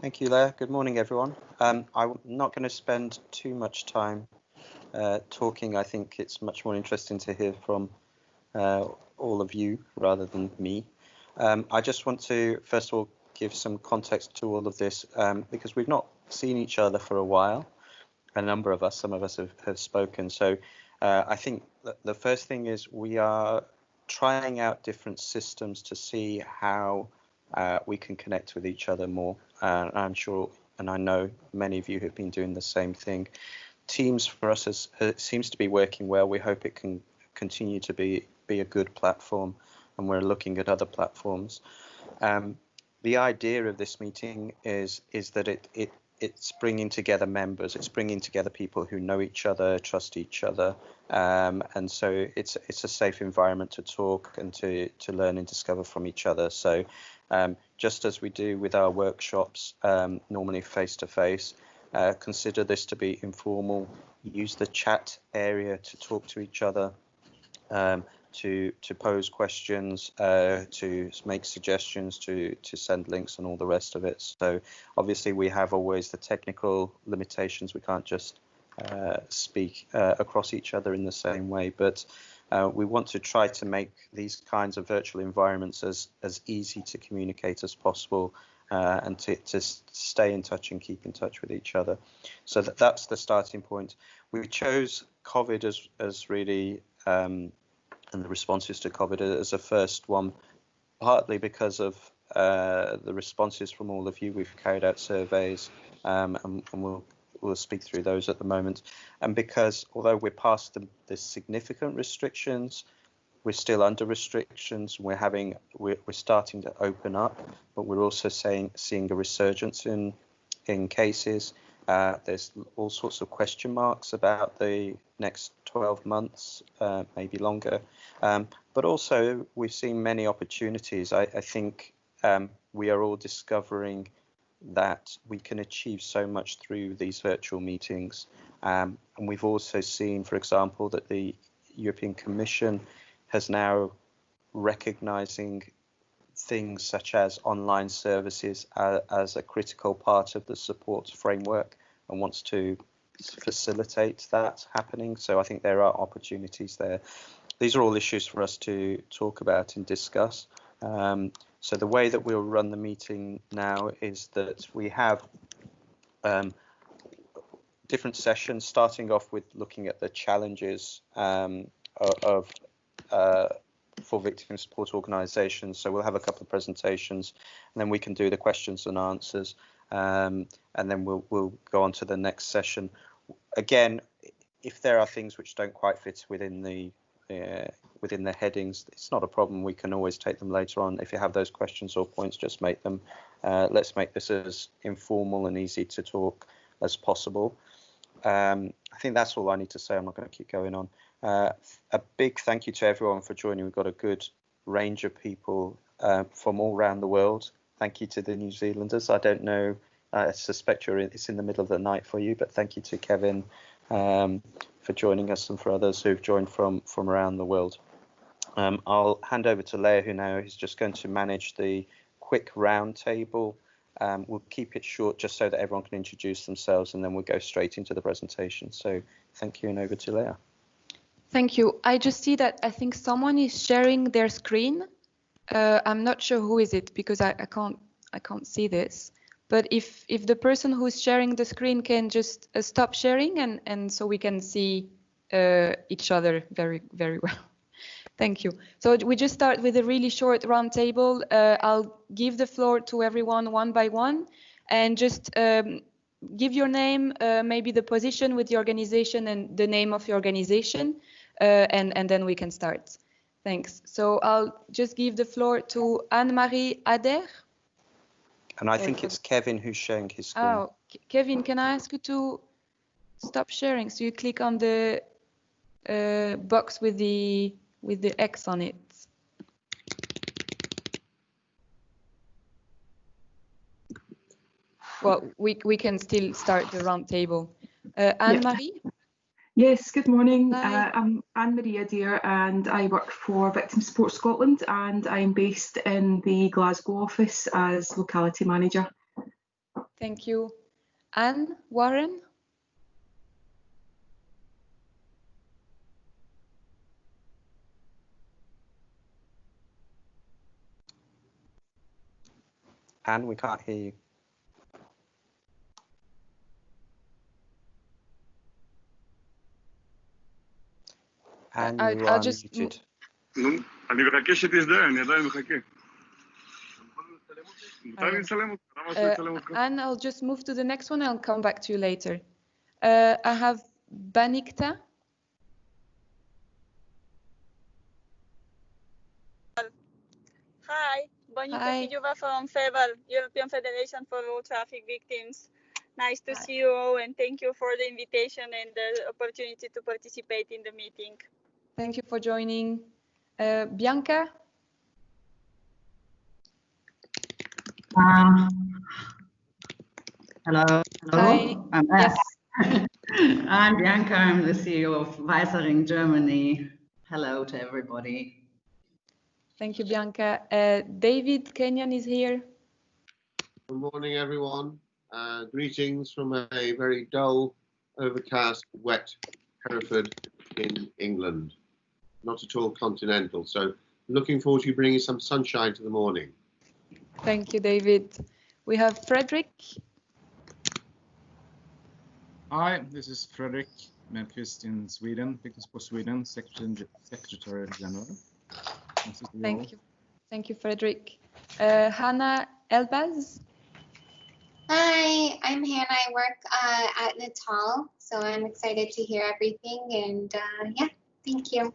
Thank you, Leah. Good morning, everyone. I'm not going to spend too much time talking. I think it's much more interesting to hear from all of you rather than me. I just want to, first of all, give some context to all of this because we've not seen each other for a while. A number of us, some of us have spoken. So I think the first thing is we are trying out different systems to see how we can connect with each other more. I'm sure, and I know many of you have been doing the same thing. Teams for us seems to be working well. We hope it can continue to be a good platform, and we're looking at other platforms. The idea of this meeting is that it's bringing together members. It's bringing together people who know each other, trust each other, and so it's a safe environment to talk and to learn and discover from each other. So just as we do with our workshops, normally face to face, consider this to be informal. Use the chat area to talk to each other, to pose questions, to make suggestions, to send links and all the rest of it. So obviously we have always the technical limitations. We can't just speak across each other in the same way, but we want to try to make these kinds of virtual environments as easy to communicate as possible, and to stay in touch and keep in touch with each other. So that's the starting point. We chose COVID as really and the responses to COVID as a first one, partly because of the responses from all of you. We've carried out surveys, and we'll speak through those at the moment. And because although we're past the significant restrictions, we're still under restrictions. We're starting to open up, but we're also seeing a resurgence in cases. There's all sorts of question marks about the next 12 months, maybe longer. But also we've seen many opportunities. I think we are all discovering that we can achieve so much through these virtual meetings. And we've also seen, for example, that the European Commission has now recognizing things such as online services as a critical part of the support framework and wants to facilitate that happening. So I think there are opportunities there. These are all issues for us to talk about and discuss. So the way that we'll run the meeting now is that we have different sessions, starting off with looking at the challenges for victim support organisations. So we'll have a couple of presentations, and then we can do the questions and answers, and then we'll go on to the next session. Again, if there are things which don't quite fit within the headings, it's not a problem. We can always take them later on. If you have those questions or points, just make them. Let's make this as informal and easy to talk as possible. I think that's all I need to say. I'm not going to keep going on. A big thank you to everyone for joining. We've got a good range of people from all around the world. Thank you to the New Zealanders. I don't know, I suspect it's in the middle of the night for you, but thank you to Kevin for joining us and for others who've joined from around the world. I'll hand over to Leah, who now is just going to manage the quick round table. We'll keep it short just so that everyone can introduce themselves, and then we'll go straight into the presentation. So thank you, and over to Leah. Thank you. I just see that I think someone is sharing their screen. I'm not sure who is it because I can't see this. But if the person who's sharing the screen can just stop sharing, and so we can see each other very, very well. Thank you. So we just start with a really short round table. I'll give the floor to everyone one by one, and just give your name, maybe the position with the organization and the name of your organization, and then we can start. Thanks. So I'll just give the floor to Anne-Marie Ader. And I think it's Kevin who's sharing his screen. Oh, Kevin, can I ask you to stop sharing? So you click on the box with the X on it. Well, we can still start the round table. Anne-Marie? Yes, good morning. I'm Anne-Marie Adair, and I work for Victim Support Scotland, and I'm based in the Glasgow office as locality manager. Thank you. Anne Warren? Anne, we can't hear you. Anne, you are muted. אני מחכה שתזדהה, אני עדיין מחכה. Anne, I'll just move to the next one. I'll come back to you later. I have Banikta. Hi, Banikta Kijuva from FEVAL, European Federation for Road Traffic Victims. Nice to see you all, and thank you for the invitation and the opportunity to participate in the meeting. Thank you for joining. Bianca? Hello. Hi. Yes. I'm Bianca. I'm the CEO of VSE Germany. Hello to everybody. Thank you, Bianca. David Kenyon is here. Good morning, everyone. Greetings from a very dull, overcast, wet Hereford in England. Not at all continental. So looking forward to you bringing some sunshine to the morning. Thank you, David. We have Frederick. Hi, this is Frederick Mellqvist in Sweden, Victims for Sweden, Secretary General. Thank you. Thank you, Frederick. Hannah Elbaz. Hi, I'm Hannah. I work at Natal, so I'm excited to hear everything. And yeah, thank you.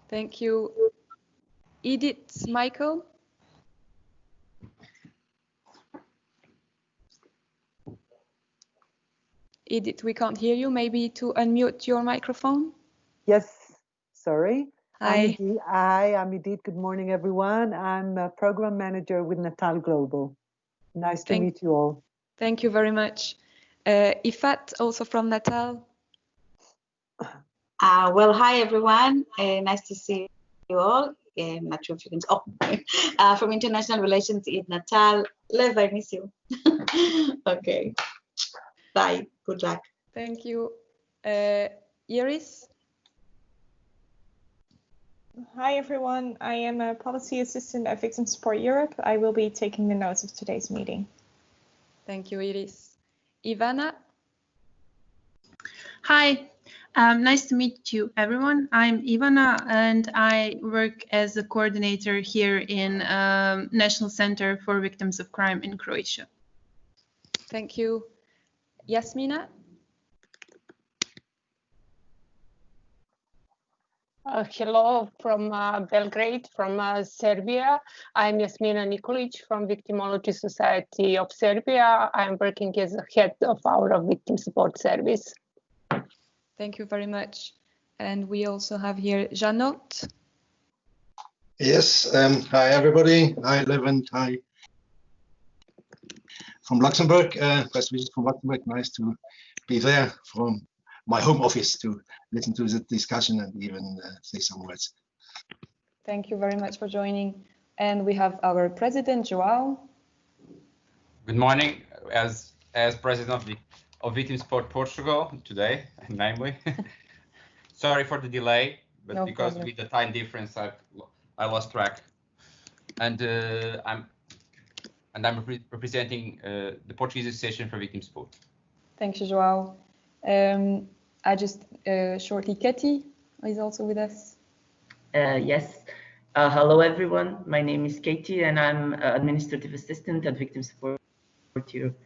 Thank you. Edith Michael. Edith, we can't hear you. Maybe to unmute your microphone. Yes, sorry. Hi. I'm Edith. Good morning, everyone. I'm a program manager with Natal Global. Nice to meet you all. Thank you very much. Ifat, also from Natal. Well, hi, everyone. Nice to see you all. Not sure if you can. From International Relations in Natal. Lev, I miss you. Okay. Bye. Good luck. Thank you. Iris? Hi, everyone. I am a policy assistant at Victim Support Europe. I will be taking the notes of today's meeting. Thank you, Iris. Ivana? Hi, nice to meet you, everyone. I'm Ivana, and I work as a coordinator here in National Center for Victims of Crime in Croatia. Thank you. Yasmina? Hello from Belgrade, from Serbia. I'm Jasmina Nikolic from Victimology Society of Serbia. I'm working as a head of our victim support service. Thank you very much. And we also have here Janot. Yes, hi everybody. Hi Levent, hi from Luxembourg. First visit from Luxembourg. Nice to be there from my home office to listen to the discussion and even say some words. Thank you very much for joining. And we have our president, João. Good morning. As president of Victim Support Portugal today, namely. Sorry for the delay, but no because problem. With the time difference, I lost track. And I'm representing the Portuguese Association for Victim Support. Thank you, João. I just shortly, Katie is also with us. Yes. Hello, everyone. My name is Katie, and I'm administrative assistant at Victim Support Europe.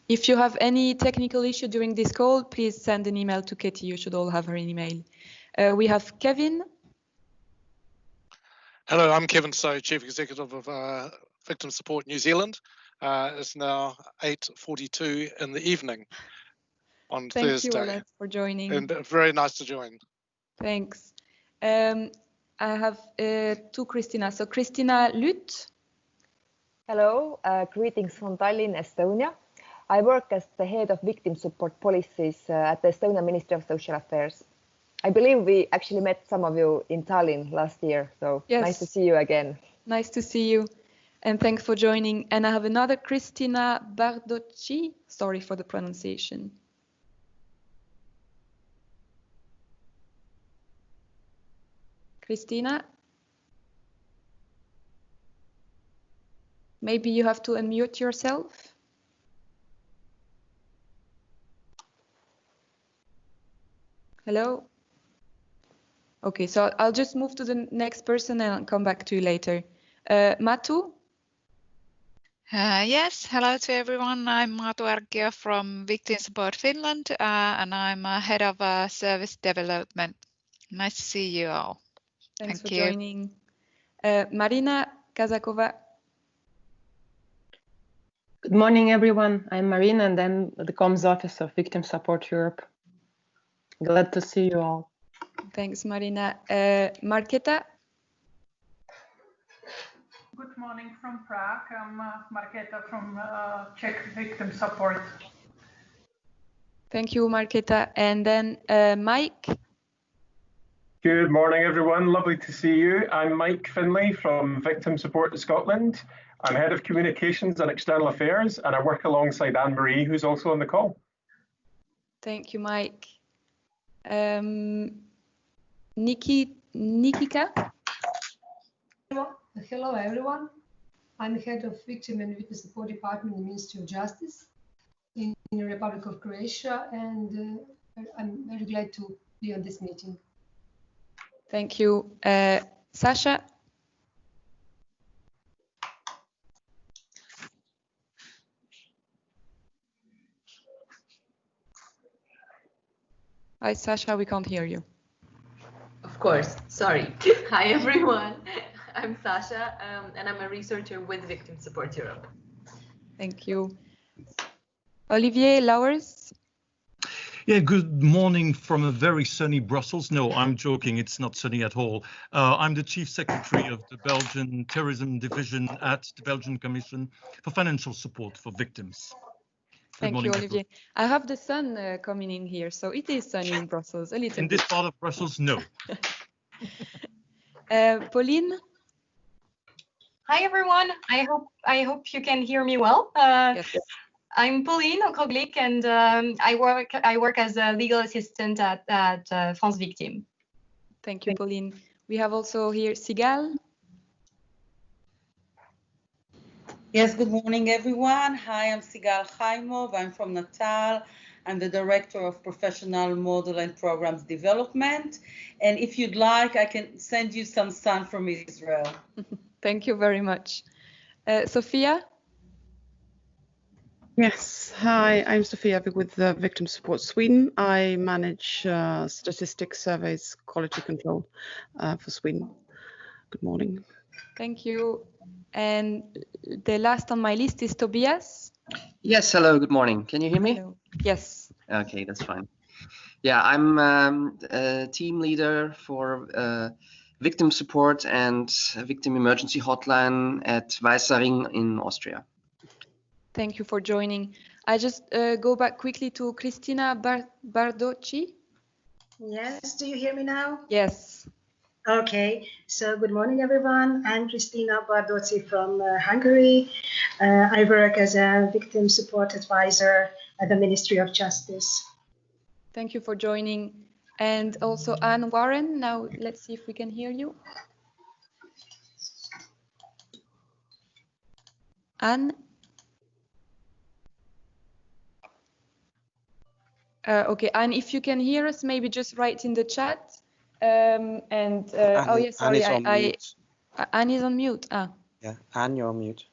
If you have any technical issue during this call, please send an email to Katie. You should all have her email. We have Kevin. Hello, I'm Kevin So, Chief Executive of Victim Support New Zealand. It's now 8:42 in the evening on Thursday. Thank you, Alex, for joining. And very nice to join. Thanks. I have two Christina. So Christina Lut. Hello, greetings from Tallinn, Estonia. I work as the head of victim support policies at the Estonian Ministry of Social Affairs. I believe we actually met some of you in Tallinn last year, so yes. Nice to see you again. Nice to see you. And thanks for joining. And I have another Cristina Bardocci. Sorry for the pronunciation. Cristina? Maybe you have to unmute yourself. Hello? Okay, so I'll just move to the next person and I'll come back to you later. Matu? Yes, hello to everyone. I'm Matu Erkio from Victim Support Finland, and I'm head of service development. Nice to see you all. Thanks for Thank you. joining. Marina Kazakova. Good morning, everyone. I'm Marina, and I'm the Comms Office of Victim Support Europe. Glad to see you all. Thanks, Marina. Marketa? Good morning from Prague. I'm Marketa from Czech Victim Support. Thank you, Marketa. And then Mike? Good morning, everyone. Lovely to see you. I'm Mike Finlay from Victim Support Scotland. I'm Head of Communications and External Affairs, and I work alongside Anne-Marie, who's also on the call. Thank you, Mike. Nikika? Hello, everyone. I'm Head of Victim and Witness Support Department in the Ministry of Justice in the Republic of Croatia, and I'm very glad to be on this meeting. Thank you. Sasha? Hi, Sasha, we can't hear you. Of course, sorry. Hi, everyone. I'm Sasha, and I'm a researcher with Victim Support Europe. Thank you. Olivier Lauwers? Yeah, good morning from a very sunny Brussels. No, I'm joking. It's not sunny at all. I'm the Chief Secretary of the Belgian Terrorism Division at the Belgian Commission for Financial Support for Victims. Thank you, Olivier. I have the sun coming in here, so it is sunny in Brussels, a little In bit. this part of Brussels, no. Pauline? Hi, everyone. I hope you can hear me well. Yes. I'm Pauline Okroglik, and I work as a legal assistant at France Victim. Thank you, Pauline. We have also here Sigal. Yes, good morning, everyone. Hi, I'm Sigal Chaimov. I'm from Natal. I'm the Director of Professional Model and Programs Development. And if you'd like, I can send you some sun from Israel. Thank you very much. Sophia? Yes, hi, I'm Sophia with Victim Support Sweden. I manage statistics, surveys, quality control for Sweden. Good morning. Thank you. And the last on my list is Tobias. Yes, hello, good morning. Can you hear me? Hello. Yes. Okay, that's fine. Yeah, I'm a team leader for victim support and victim emergency hotline at Weißer Ring in Austria. Thank you for joining. I just go back quickly to Cristina Bardocci. Yes, do you hear me now? Yes. Okay, so good morning, everyone. I'm Cristina Bardocci from Hungary. I work as a victim support advisor at the Ministry of Justice. Thank you for joining. And also Anne Warren. Now let's see if we can hear you. Anne? Okay, Anne, if you can hear us, maybe just write in the chat. Anne, oh yes, sorry, Anne is on mute. Anne is on mute. Ah. Yeah, Anne, you're on mute.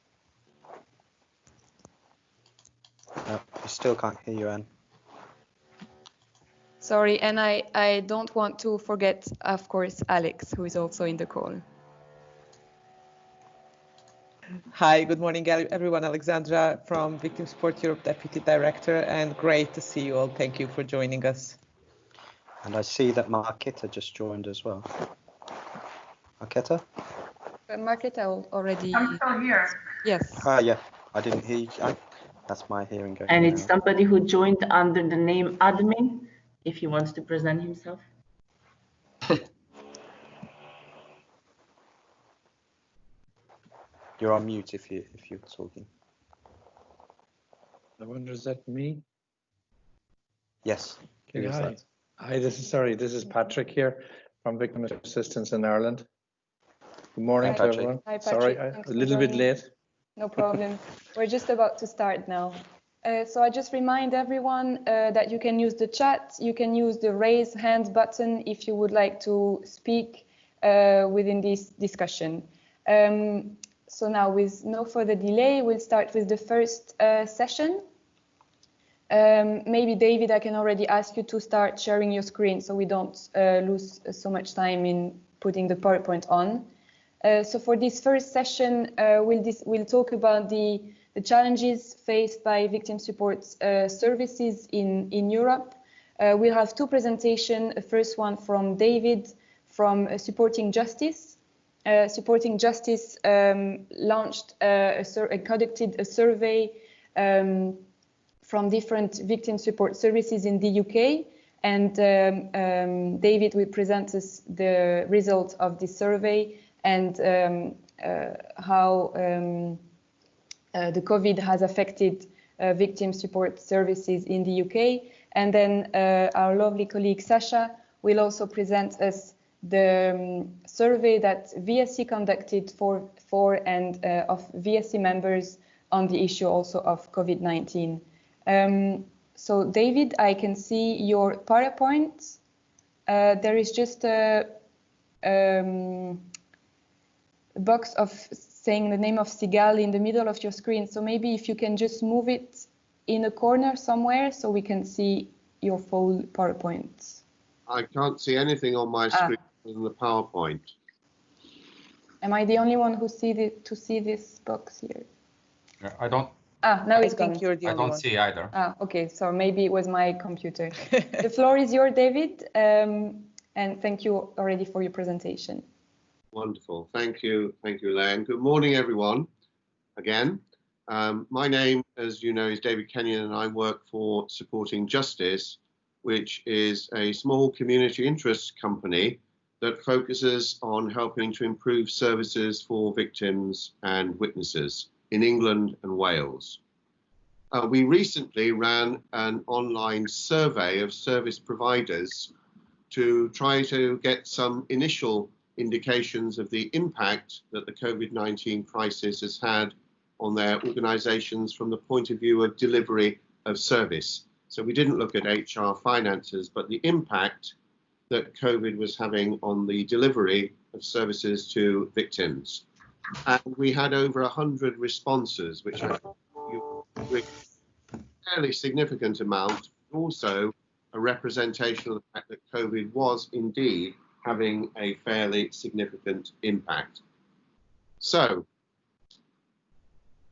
No, we still can't hear you, Anne. Sorry, and I don't want to forget, of course, Alex, who is also in the call. Hi, good morning, everyone. Oleksandra from Victim Support Europe, Deputy Director, and great to see you all. Thank you for joining us. And I see that Marketa just joined as well. Marketa? Marketa already. I'm still here. Yes. Yeah, I didn't hear you. That's my hearing going. And it's somebody who joined under the name admin, if he wants to present himself. You're on mute if you're talking. I wonder, is that me? Yes. Okay, hi. Hi, this is Patrick here from Victim Assistance in Ireland. Good morning to everyone. Hi, Patrick. Sorry, a little bit late. No problem. We're just about to start now. So I just remind everyone that you can use the chat, you can use the raise hand button if you would like to speak within this discussion. So now, with no further delay, we'll start with the first session. Maybe David, I can already ask you to start sharing your screen so we don't lose so much time in putting the PowerPoint on. So for this first session, we'll talk about the challenges faced by victim support services in Europe. We'll have two presentations. The first one from David from Supporting Justice. Supporting Justice conducted a survey from different victim support services in the UK, and David will present us the result of this survey and how the COVID has affected victim support services in the UK. And then our lovely colleague Sasha will also present us the survey that VSE conducted for of VSE members on the issue also of COVID-19. So David, I can see your PowerPoint. There is just a box of saying the name of Sigal in the middle of your screen. So maybe if you can just move it in a corner somewhere so we can see your full PowerPoint. I can't see anything on my screen in the PowerPoint. Am I the only one who see this box here? I don't. Now it's gone. you're the I don't see either. Okay, so maybe it was my computer. The floor is yours, David, and thank you already for your presentation. Wonderful, thank you, Elaine. Good morning, everyone. Again, my name, as you know, is David Kenyon, and I work for Supporting Justice, which is a small community interest company that focuses on helping to improve services for victims and witnesses in England and Wales. We recently ran an online survey of service providers to try to get some initial indications of the impact that the COVID-19 crisis has had on their organisations from the point of view of delivery of service. So we didn't look at HR finances, but the impact that COVID was having on the delivery of services to victims. And we had over 100 responses, which I think a fairly significant amount, also a representation of the fact that COVID was indeed having a fairly significant impact. So,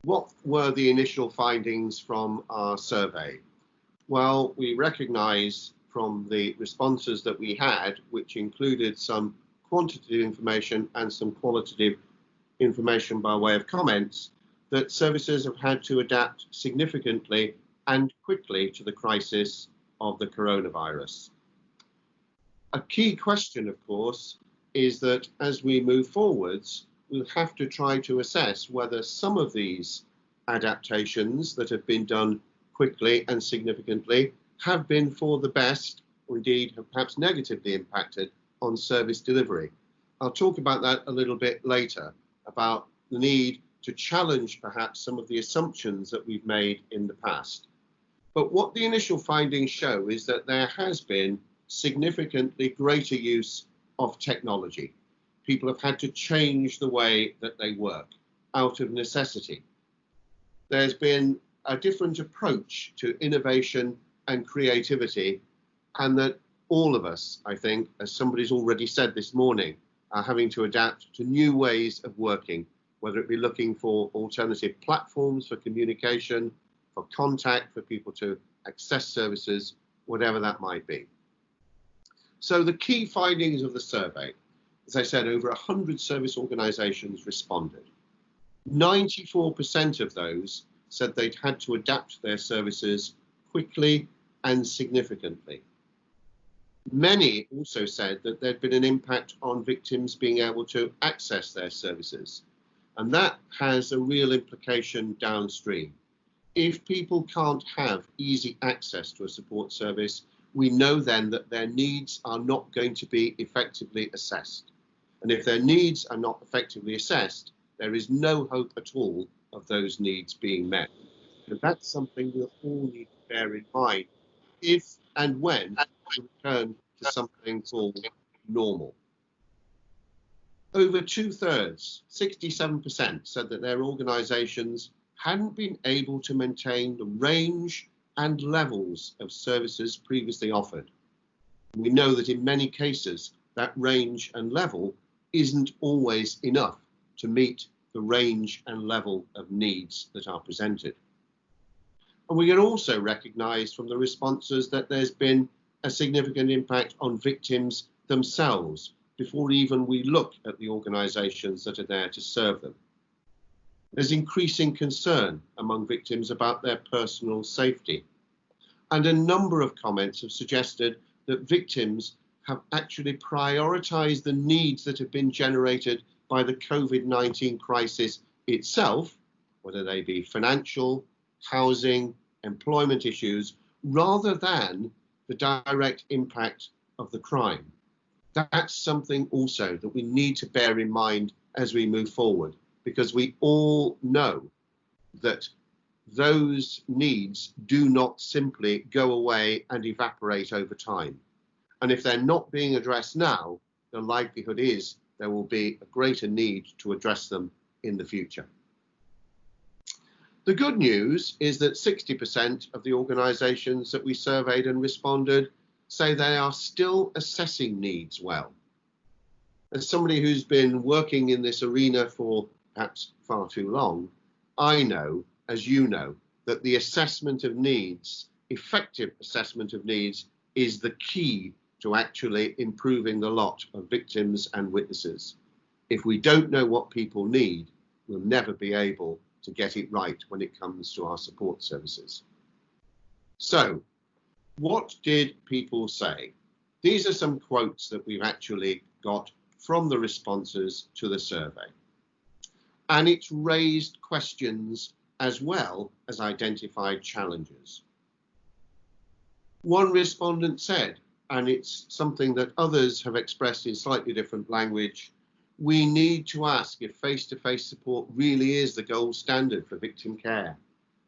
what were the initial findings from our survey? Well, we recognise from the responses that we had, which included some quantitative information and some qualitative information by way of comments, that services have had to adapt significantly and quickly to the crisis of the coronavirus. A key question, of course, is that as we move forwards, we'll have to try to assess whether some of these adaptations that have been done quickly and significantly have been for the best, or indeed have perhaps negatively impacted on service delivery. I'll talk about that a little bit later, about the need to challenge perhaps some of the assumptions that we've made in the past. But what the initial findings show is that there has been significantly greater use of technology. People have had to change the way that they work out of necessity. There's been a different approach to innovation and creativity, and that all of us, I think, as somebody's already said this morning, are having to adapt to new ways of working, whether it be looking for alternative platforms for communication, for contact, for people to access services, whatever that might be. So the key findings of the survey, as I said, over 100 service organisations responded. 94% of those said they'd had to adapt their services quickly and significantly. Many also said that there'd been an impact on victims being able to access their services. And that has a real implication downstream. If people can't have easy access to a support service, we know then that their needs are not going to be effectively assessed. And if their needs are not effectively assessed, there is no hope at all of those needs being met. And that's something we'll all need to bear in mind if and when we return to something called normal. Over 2/3, 67%, said that their organisations hadn't been able to maintain the range and levels of services previously offered. We know that in many cases, that range and level isn't always enough to meet the range and level of needs that are presented. And we can also recognise from the responses that there's been a significant impact on victims themselves before even we look at the organisations that are there to serve them. There's increasing concern among victims about their personal safety. And a number of comments have suggested that victims have actually prioritised the needs that have been generated by the COVID-19 crisis itself, whether they be financial, housing, employment issues, rather than the direct impact of the crime. That's something also that we need to bear in mind as we move forward, because we all know that those needs do not simply go away and evaporate over time. And if they're not being addressed now, the likelihood is there will be a greater need to address them in the future. The good news is that 60% of the organisations that we surveyed and responded say they are still assessing needs well. As somebody who's been working in this arena for perhaps far too long, I know, as you know, that the assessment of needs, effective assessment of needs, is the key to actually improving the lot of victims and witnesses. If we don't know what people need, we'll never be able to get it right when it comes to our support services. So, what did people say? These are some quotes that we've actually got from the responses to the survey. And it's raised questions as well as identified challenges. One respondent said, and it's something that others have expressed in slightly different language, we need to ask if face-to-face support really is the gold standard for victim care.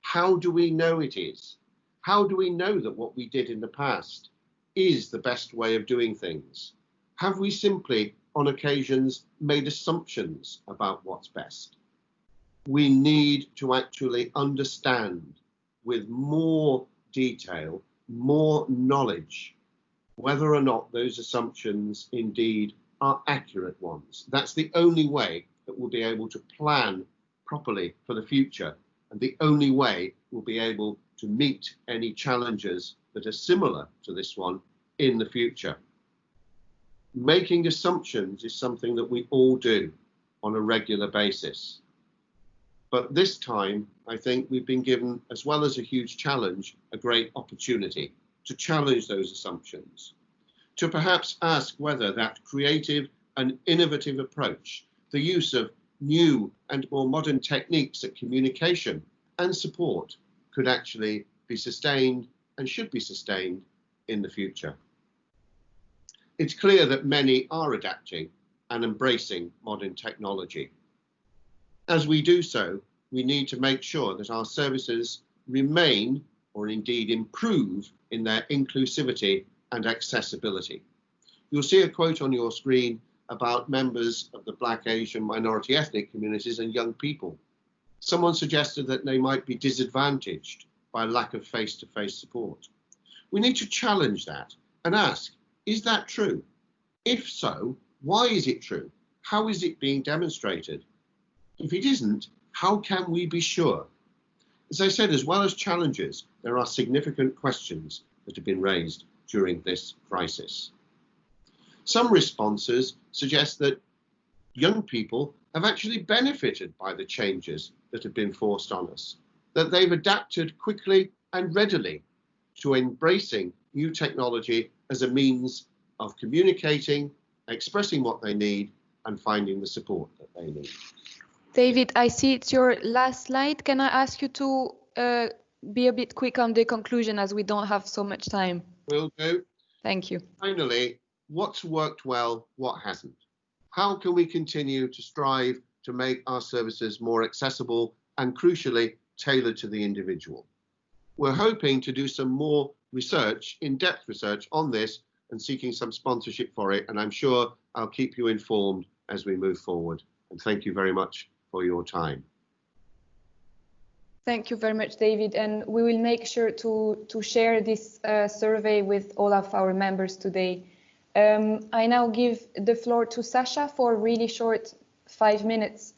How do we know it is? How do we know that what we did in the past is the best way of doing things? Have we simply, on occasions, made assumptions about what's best? We need to actually understand with more detail, more knowledge, whether or not those assumptions indeed are accurate ones. That's the only way that we'll be able to plan properly for the future, and the only way we'll be able to meet any challenges that are similar to this one in the future. Making assumptions is something that we all do on a regular basis. But this time, I think we've been given, as well as a huge challenge, a great opportunity to challenge those assumptions, to perhaps ask whether that creative and innovative approach, the use of new and more modern techniques at communication and support, could actually be sustained and should be sustained in the future. It's clear that many are adapting and embracing modern technology. As we do so, we need to make sure that our services remain, or indeed improve, in their inclusivity and accessibility. You'll see a quote on your screen about members of the Black, Asian, minority ethnic communities and young people. Someone suggested that they might be disadvantaged by lack of face-to-face support. We need to challenge that and ask, is that true? If so, why is it true? How is it being demonstrated? If it isn't, how can we be sure? As I said, as well as challenges, there are significant questions that have been raised during this crisis. Some responses suggest that young people have actually benefited by the changes that have been forced on us, that they've adapted quickly and readily to embracing new technology as a means of communicating, expressing what they need, and finding the support that they need. David, I see it's your last slide. Can I ask you to be a bit quick on the conclusion as we don't have so much time? Will do. Thank you. Finally, what's worked well, what hasn't? How can we continue to strive to make our services more accessible and, crucially, tailored to the individual? We're hoping to do some more research, in-depth research on this and seeking some sponsorship for it. And I'm sure I'll keep you informed as we move forward. And thank you very much for your time. Thank you very much, David. And we will make sure to share this survey with all of our members today. I now give the floor to Sasha for a really short 5 minutes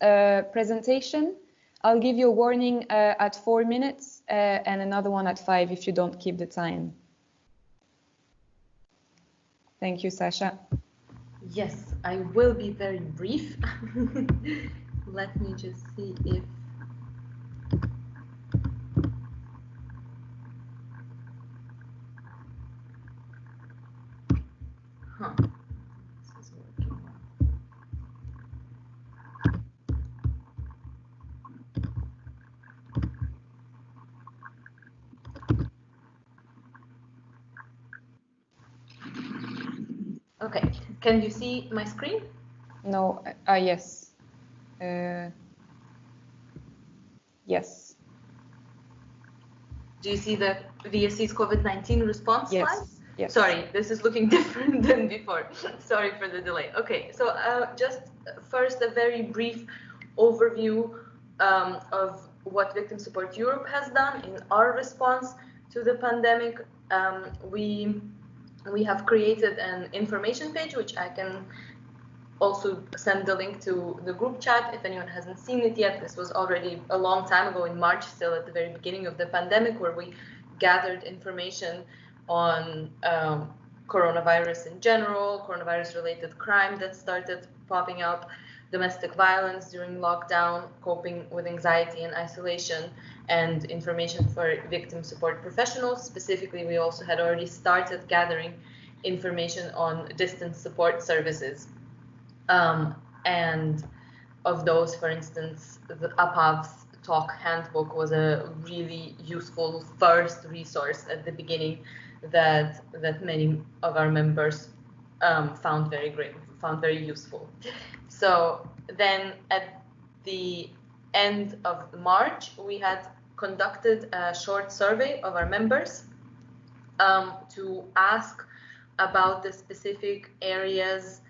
presentation. I'll give you a warning at 4 minutes and another one at 5 if you don't keep the time. Thank you, Sasha. Yes, I will be very brief. Let me just see if... Huh. This is working well. Okay, can you see my screen? No, yes. Yes. Do you see the VSE's COVID-19 response Yes. slides? Yes. Sorry, this is looking different than before. Sorry for the delay. Okay, so just first a very brief overview of what Victim Support Europe has done in our response to the pandemic. We have created an information page, which I can also send the link to the group chat if anyone hasn't seen it yet. This was already a long time ago in March, still at the very beginning of the pandemic, where we gathered information on coronavirus in general, coronavirus-related crime that started popping up, domestic violence during lockdown, coping with anxiety and isolation, and information for victim support professionals. Specifically, we also had already started gathering information on distance support services. And of those, for instance, the APAV's talk handbook was a really useful first resource at the beginning that many of our members found very useful. So then at the end of March, we had conducted a short survey of our members to ask about the specific areas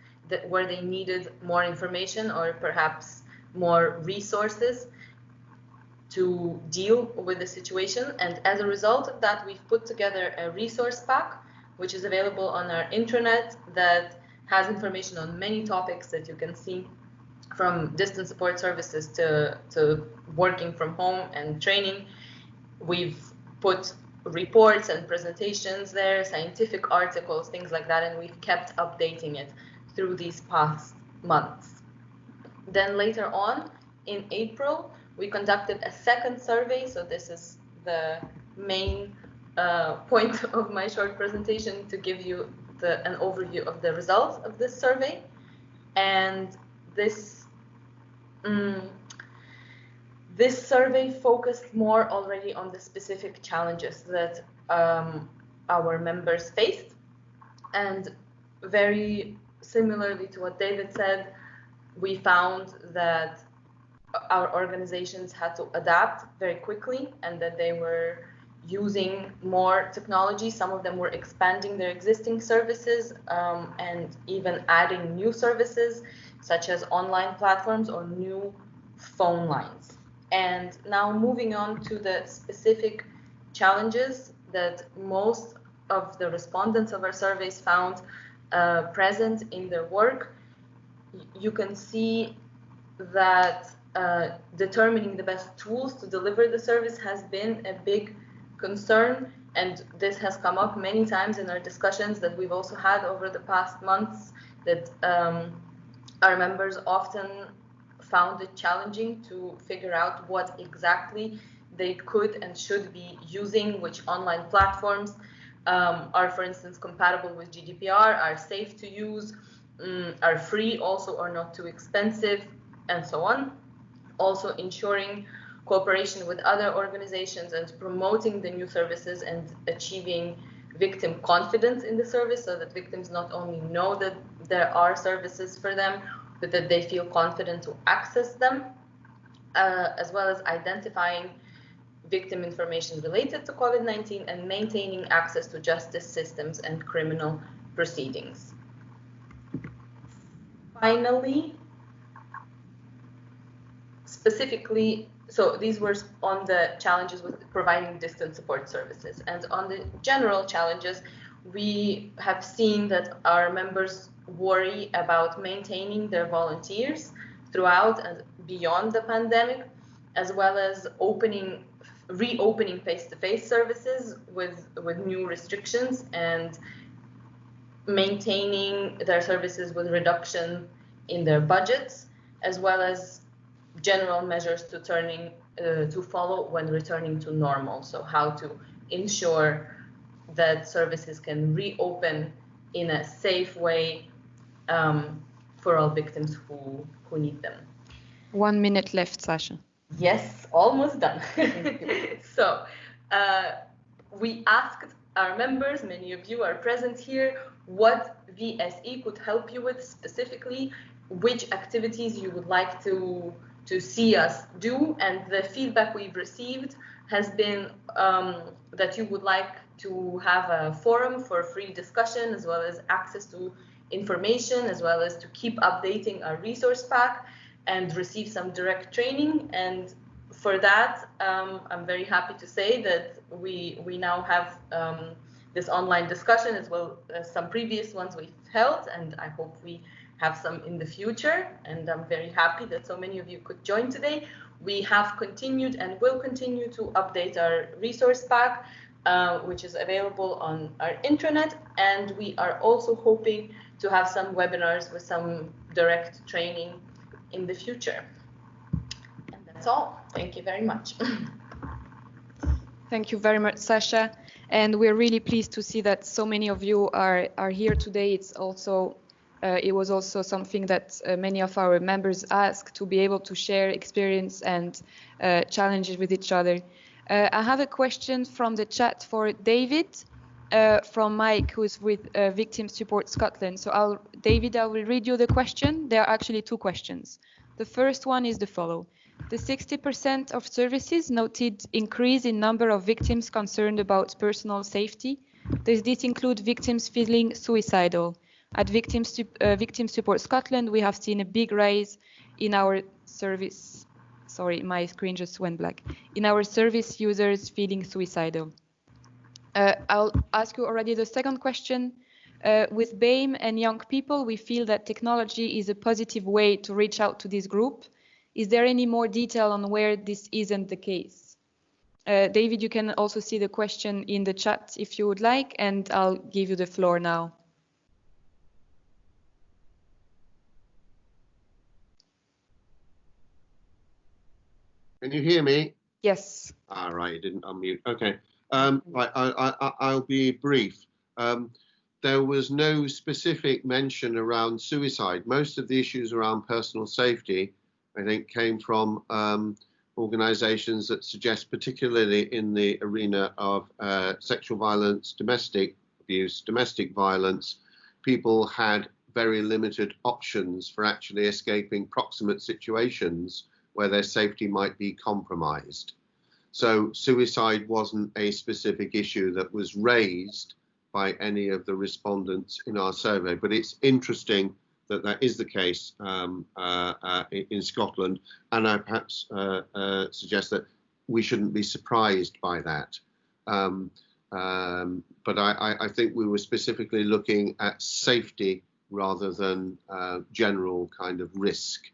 where they needed more information or perhaps more resources to deal with the situation. And as a result of that, we've put together a resource pack, which is available on our intranet, that has information on many topics that you can see, from distance support services to working from home and training. We've put reports and presentations there, scientific articles, things like that, and we've kept updating it through these past months. Then later on, in April, we conducted a second survey. So this is the main point of my short presentation, to give you an overview of the results of this survey. And this survey focused more already on the specific challenges that our members faced. And very similarly to what David said, we found that our organizations had to adapt very quickly and that they were using more technology. Some of them were expanding their existing services and even adding new services, such as online platforms or new phone lines. And now moving on to the specific challenges that most of the respondents of our surveys found present in their work, you can see that determining the best tools to deliver the service has been a big concern, and this has come up many times in our discussions that we've also had over the past months, that our members often found it challenging to figure out what exactly they could and should be using, which online platforms are, for instance, compatible with GDPR, are safe to use, are free also or not too expensive, and so on. also ensuring cooperation with other organizations and promoting the new services and achieving victim confidence in the service, so that victims not only know that there are services for them, but that they feel confident to access them, as well as identifying victim information related to COVID-19 and maintaining access to justice systems and criminal proceedings. Finally, specifically, so these were on the challenges with providing distance support services. And on the general challenges, we have seen that our members worry about maintaining their volunteers throughout and beyond the pandemic, as well as reopening face-to-face services with new restrictions and maintaining their services with reduction in their budgets, as well as general measures to follow when returning to normal. So how to ensure that services can reopen in a safe way for all victims who need them. 1 minute left, Sasha. Yes, almost done. So we asked our members, many of you are present here, what VSE could help you with specifically, which activities you would like to see us do, and the feedback we've received has been that you would like to have a forum for free discussion, as well as access to information, as well as to keep updating our resource pack and receive some direct training. And for that, I'm very happy to say that we now have this online discussion, as well as some previous ones we've held, and I hope we have some in the future, and I'm very happy that so many of you could join today. We have continued and will continue to update our resource pack, which is available on our intranet, and we are also hoping to have some webinars with some direct training in the future. And that's all. Thank you very much. Thank you very much, Sasha. And we're really pleased to see that so many of you are here today. It's also it was also something that many of our members asked, to be able to share experience and challenges with each other. I have a question from the chat for David from Mike, who's with Victim Support Scotland. So David, I will read you the question. There are actually two questions. The first one is the follow. The 60% of services noted increase in number of victims concerned about personal safety. Does this include victims feeling suicidal? At Victim Support Scotland, we have seen a big rise in our service. Sorry, my screen just went black. In our service users feeling suicidal. I'll ask you already the second question. With BAME and young people, we feel that technology is a positive way to reach out to this group. Is there any more detail on where this isn't the case? David, you can also see the question in the chat if you would like, and I'll give you the floor now. Can you hear me? Yes. All right, you didn't unmute. Okay. Right, I'll be brief. There was no specific mention around suicide. Most of the issues around personal safety, I think, came from organizations that suggest, particularly in the arena of sexual violence, domestic abuse, domestic violence, people had very limited options for actually escaping proximate situations where their safety might be compromised. So suicide wasn't a specific issue that was raised by any of the respondents in our survey, but it's interesting that that is the case in Scotland, and I perhaps suggest that we shouldn't be surprised by that. But I think we were specifically looking at safety rather than general kind of risk.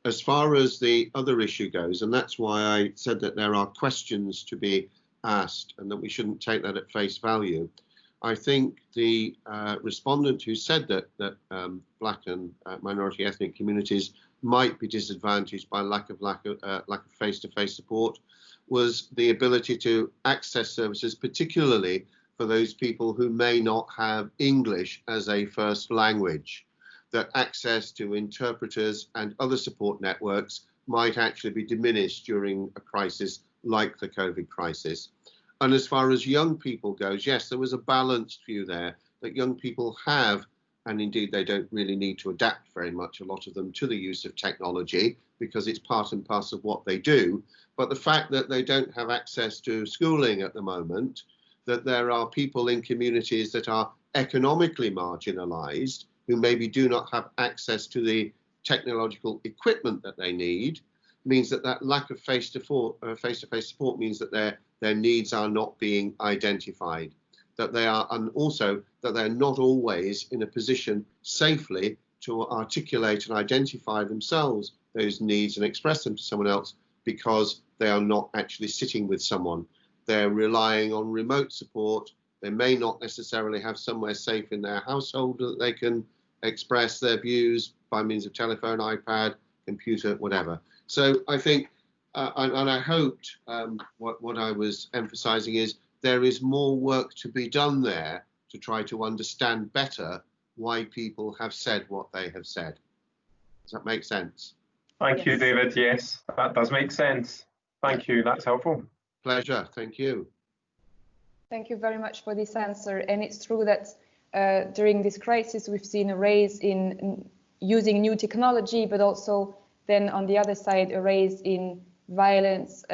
As far as the other issue goes, and that's why I said that there are questions to be asked and that we shouldn't take that at face value. I think the respondent who said that Black and minority ethnic communities might be disadvantaged by lack of face-to-face support was the ability to access services, particularly for those people who may not have English as a first language. That access to interpreters and other support networks might actually be diminished during a crisis like the COVID crisis. And as far as young people goes, yes, there was a balanced view there that young people have, and indeed they don't really need to adapt very much, a lot of them, to the use of technology because it's part and parcel of what they do. But the fact that they don't have access to schooling at the moment, that there are people in communities that are economically marginalized who maybe do not have access to the technological equipment that they need, means that that lack of face-to-face support means that their needs are not being identified, that they are, and also that they're not always in a position safely to articulate and identify themselves those needs and express them to someone else because they are not actually sitting with someone. They're relying on remote support. They may not necessarily have somewhere safe in their household that they can express their views by means of telephone, iPad, computer, whatever. So I think, and I hoped what I was emphasizing is there is more work to be done there to try to understand better why people have said what they have said. Does that make sense? Thank you, David. Yes, that does make sense. Thank you. That's helpful. Pleasure. Thank you. Thank you very much for this answer. And it's true that during this crisis, we've seen a rise in using new technology, but also then on the other side, a rise in violence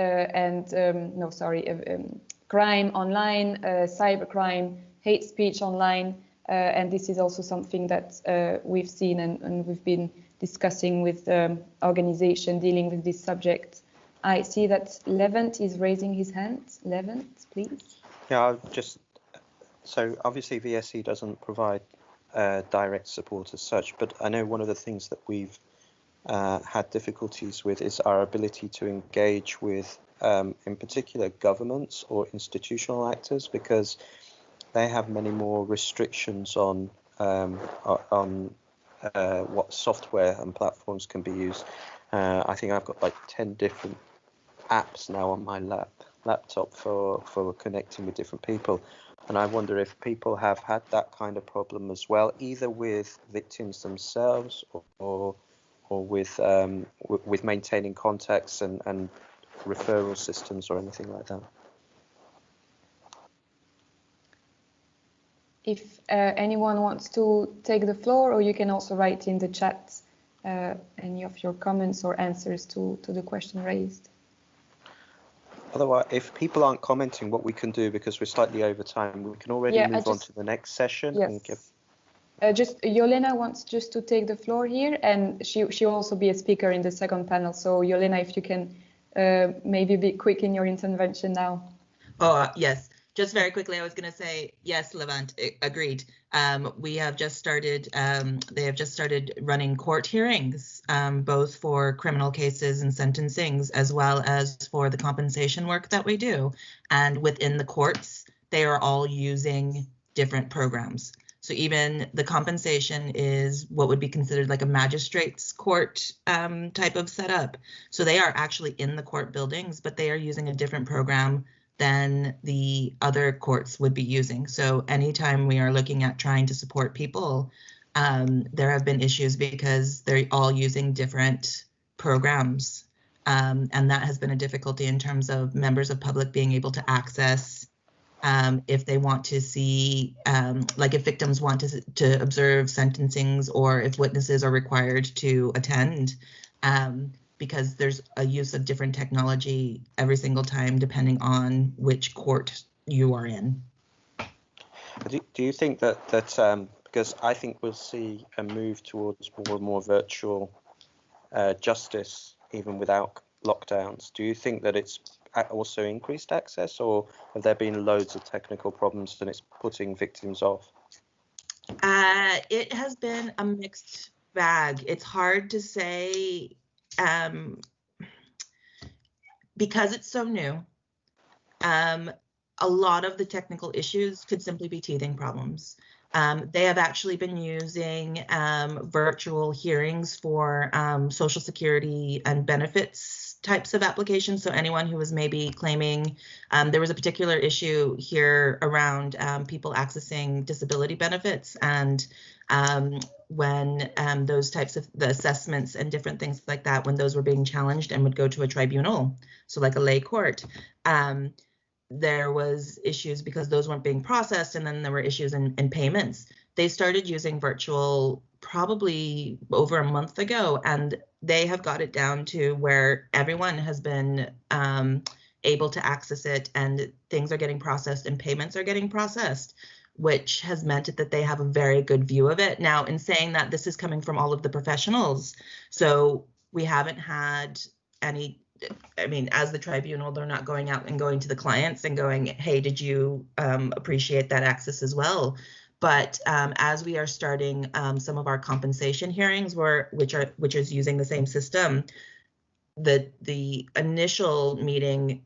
crime online, cybercrime, hate speech online. And this is also something that we've seen and we've been discussing with the organization dealing with this subject. I see that Levent is raising his hand. Levent, please. Yeah, so obviously VSE doesn't provide direct support as such, but I know one of the things that we've had difficulties with is our ability to engage with, in particular, governments or institutional actors, because they have many more restrictions on what software and platforms can be used. I think I've got like 10 different apps now on my laptop for connecting with different people. And I wonder if people have had that kind of problem as well, either with victims themselves or with maintaining contacts and referral systems or anything like that. If anyone wants to take the floor, or you can also write in the chat any of your comments or answers to the question raised. Otherwise, if people aren't commenting, what we can do, because we're slightly over time, we can already move on to the next session. Yes. And give... Just Yolena wants just to take the floor here, and she'll also be a speaker in the second panel. So Yolena, if you can maybe be quick in your intervention now. Oh, yes. Just very quickly, I was going to say, yes, Levent, agreed. We have just started, they have just started running court hearings, both for criminal cases and sentencings, as well as for the compensation work that we do. And within the courts, they are all using different programs. So even the compensation is what would be considered like a magistrate's court type of setup. So they are actually in the court buildings, but they are using a different program than the other courts would be using. So anytime we are looking at trying to support people, there have been issues because they're all using different programs. And that has been a difficulty in terms of members of public being able to access if they want to see, like if victims want to observe sentencings, or if witnesses are required to attend. Because there's a use of different technology every single time, depending on which court you are in. Do you think that because I think we'll see a move towards more virtual justice even without lockdowns, do you think that it's also increased access, or have there been loads of technical problems and it's putting victims off? It has been a mixed bag. It's hard to say. Because it's so new, a lot of the technical issues could simply be teething problems. They have actually been using virtual hearings for Social Security and benefits types of applications. So anyone who was maybe claiming, there was a particular issue here around people accessing disability benefits, and when those types of the assessments and different things like that, when those were being challenged and would go to a tribunal, so like a lay court, there was issues because those weren't being processed, and then there were issues in payments. They started using virtual probably over a month ago, and they have got it down to where everyone has been able to access it, and things are getting processed and payments are getting processed, which has meant that they have a very good view of it. Now, in saying that, this is coming from all of the professionals, so we haven't had any, I mean, as the tribunal, they're not going out and going to the clients and going, hey, did you appreciate that access as well? But as we are starting some of our compensation hearings, which is using the same system, the initial meeting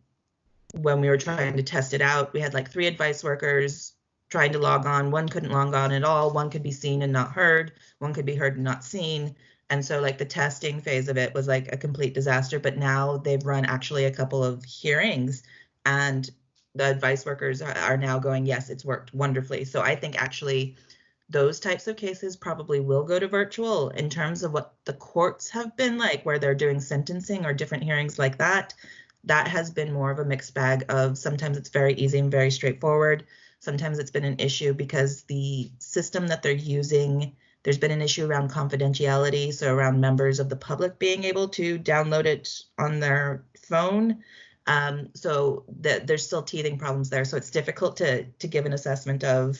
when we were trying to test it out, we had like 3 advice workers trying to log on. One couldn't log on at all. One could be seen and not heard. One could be heard and not seen. And so like the testing phase of it was like a complete disaster, but now they've run actually a couple of hearings, and the advice workers are now going, yes, it's worked wonderfully. So I think actually those types of cases probably will go to virtual. In terms of what the courts have been like, where they're doing sentencing or different hearings like that, that has been more of a mixed bag of sometimes it's very easy and very straightforward. Sometimes it's been an issue because the system that they're using, there's been an issue around confidentiality, so around members of the public being able to download it on their phone. So there's still teething problems there. So it's difficult to give an assessment of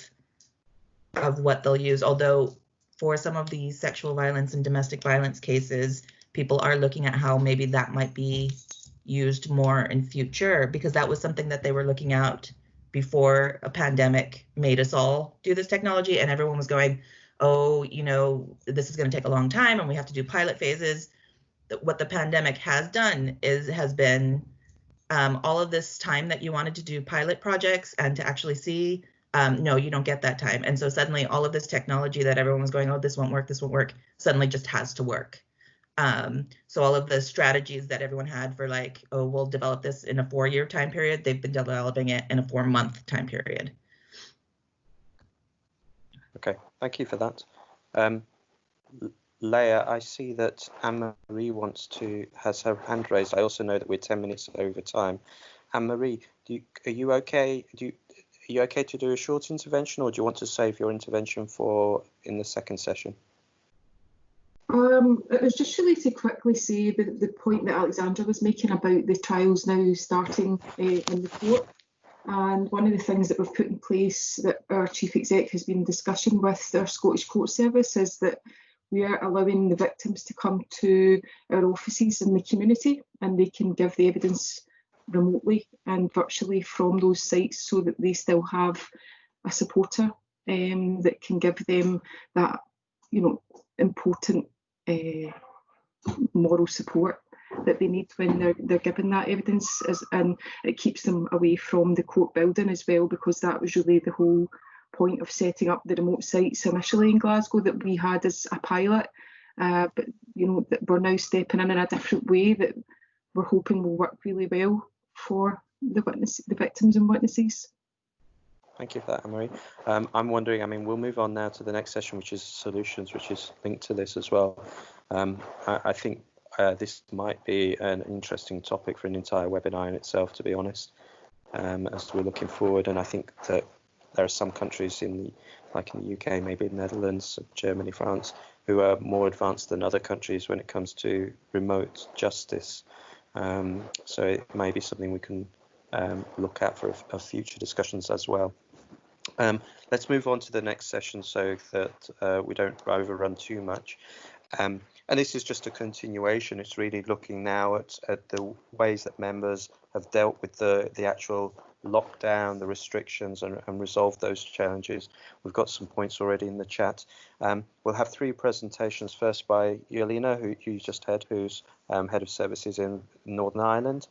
what they'll use. Although for some of the sexual violence and domestic violence cases, people are looking at how maybe that might be used more in future, because that was something that they were looking at before a pandemic made us all do this technology, and everyone was going, oh, you know, this is going to take a long time and we have to do pilot phases. What the pandemic has done has been all of this time that you wanted to do pilot projects and to actually see, no, you don't get that time. And so suddenly all of this technology that everyone was going, oh, this won't work, suddenly just has to work. So all of the strategies that everyone had for like, oh, we'll develop this in a 4-year time period, they've been developing it in a 4-month time period. Okay, thank you for that. Leah, I see that Anne-Marie has her hand raised. I also know that we're 10 minutes over time. Anne-Marie, are you okay to do a short intervention, or do you want to save your intervention for in the second session? It was just really to quickly say the point that Oleksandra was making about the trials now starting in the court. And one of the things that we've put in place that our Chief Exec has been discussing with our Scottish Court Service is that we are allowing the victims to come to our offices in the community, and they can give the evidence remotely and virtually from those sites, so that they still have a supporter that can give them that, you know, important moral support that they need when they're given that evidence, and it keeps them away from the court building as well, because that was really the whole point of setting up the remote sites initially in Glasgow that we had as a pilot, but you know that we're now stepping in a different way that we're hoping will work really well for the victims and witnesses. Thank you for that, Anne-Marie. I'm wondering, I mean, we'll move on now to the next session, which is solutions, which is linked to this as well. I think this might be an interesting topic for an entire webinar in itself, to be honest, as we're looking forward. And I think that there are some countries like in the UK, maybe the Netherlands, Germany, France, who are more advanced than other countries when it comes to remote justice. So it may be something we can look at for future discussions as well. Let's move on to the next session so that we don't overrun too much. And this is just a continuation. It's really looking now at the ways that members have dealt with the actual lockdown, the restrictions, and resolved those challenges. We've got some points already in the chat. We'll have 3 presentations, first by Yelena, who you just heard, who's Head of Services in Northern Ireland.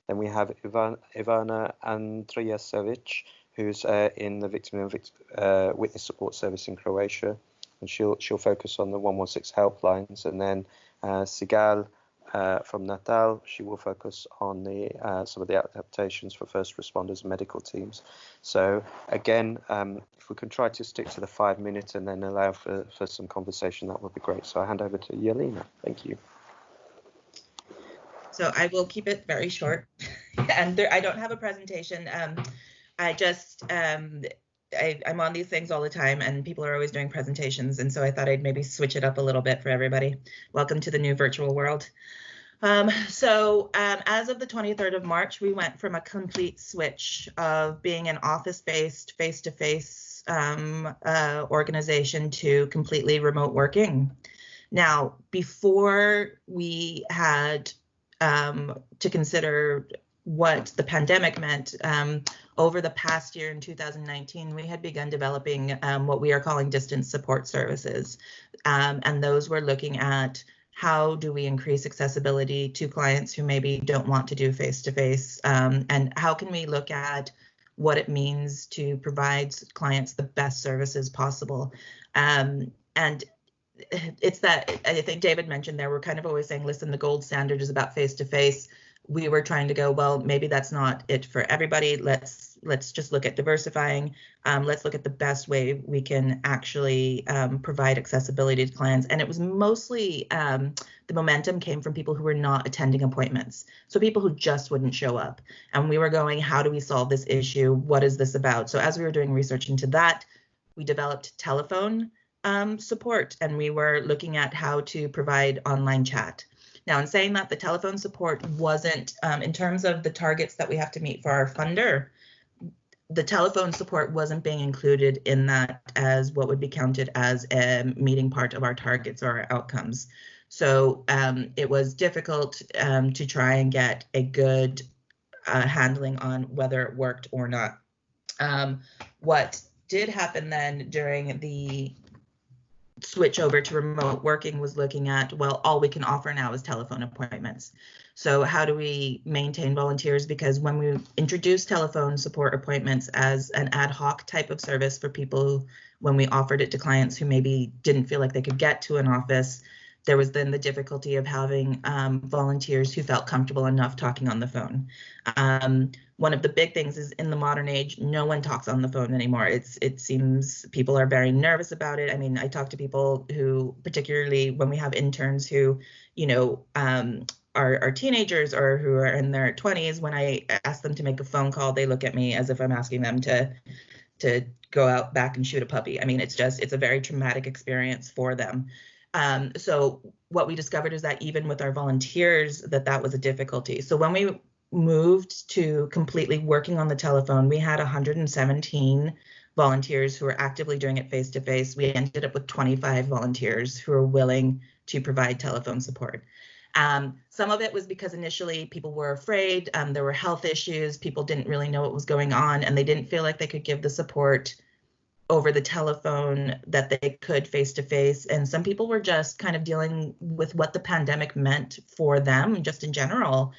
Then we have Ivana Andrijasevic, who's in the Victim and Witness Support Service in Croatia, and she'll focus on the 116 helplines. And then Sigal from Natal, she will focus on the some of the adaptations for first responders and medical teams. So again, if we can try to stick to the 5 minutes and then allow for some conversation, that would be great. So I hand over to Jelena. Thank you. So I will keep it very short, and I don't have a presentation. I just I'm on these things all the time, and people are always doing presentations, and so I thought I'd maybe switch it up a little bit for everybody. Welcome to the new virtual world. As of the 23rd of March, we went from a complete switch of being an office-based, face-to-face organization to completely remote working. Now, before we had to consider what the pandemic meant, over the past year in 2019, we had begun developing what we are calling distance support services. And those were looking at how do we increase accessibility to clients who maybe don't want to do face-to-face, and how can we look at what it means to provide clients the best services possible. And it's that, I think David mentioned there, we're kind of always saying, listen, the gold standard is about face-to-face. We were trying to go, well, maybe that's not it for everybody. Let's just look at diversifying. Let's look at the best way we can actually provide accessibility to clients. And it was mostly, the momentum came from people who were not attending appointments. So people who just wouldn't show up. And we were going, how do we solve this issue? What is this about? So as we were doing research into that, we developed telephone support, and we were looking at how to provide online chat. Now, in saying that, the telephone support wasn't, in terms of the targets that we have to meet for our funder, the telephone support wasn't being included in that as what would be counted as a meeting part of our targets or our outcomes. So it was difficult to try and get a good handling on whether it worked or not. What did happen then during the switch over to remote working was looking at, well, all we can offer now is telephone appointments. So how do we maintain volunteers? Because when we introduced telephone support appointments as an ad hoc type of service for people, when we offered it to clients who maybe didn't feel like they could get to an office, there was then the difficulty of having volunteers who felt comfortable enough talking on the phone. One of the big things is, in the modern age, no one talks on the phone anymore. It seems people are very nervous about it. I mean, I talk to people who, particularly when we have interns who, you know, are teenagers or who are in their 20s, when I ask them to make a phone call, they look at me as if I'm asking them to go out back and shoot a puppy. I mean, it's a very traumatic experience for them. So what we discovered is that even with our volunteers, that was a difficulty. So when we moved to completely working on the telephone, we had 117 volunteers who were actively doing it face-to-face. We ended up with 25 volunteers who were willing to provide telephone support. Some of it was because initially people were afraid, there were health issues, people didn't really know what was going on, and they didn't feel like they could give the support over the telephone that they could face-to-face. And some people were just kind of dealing with what the pandemic meant for them just in general.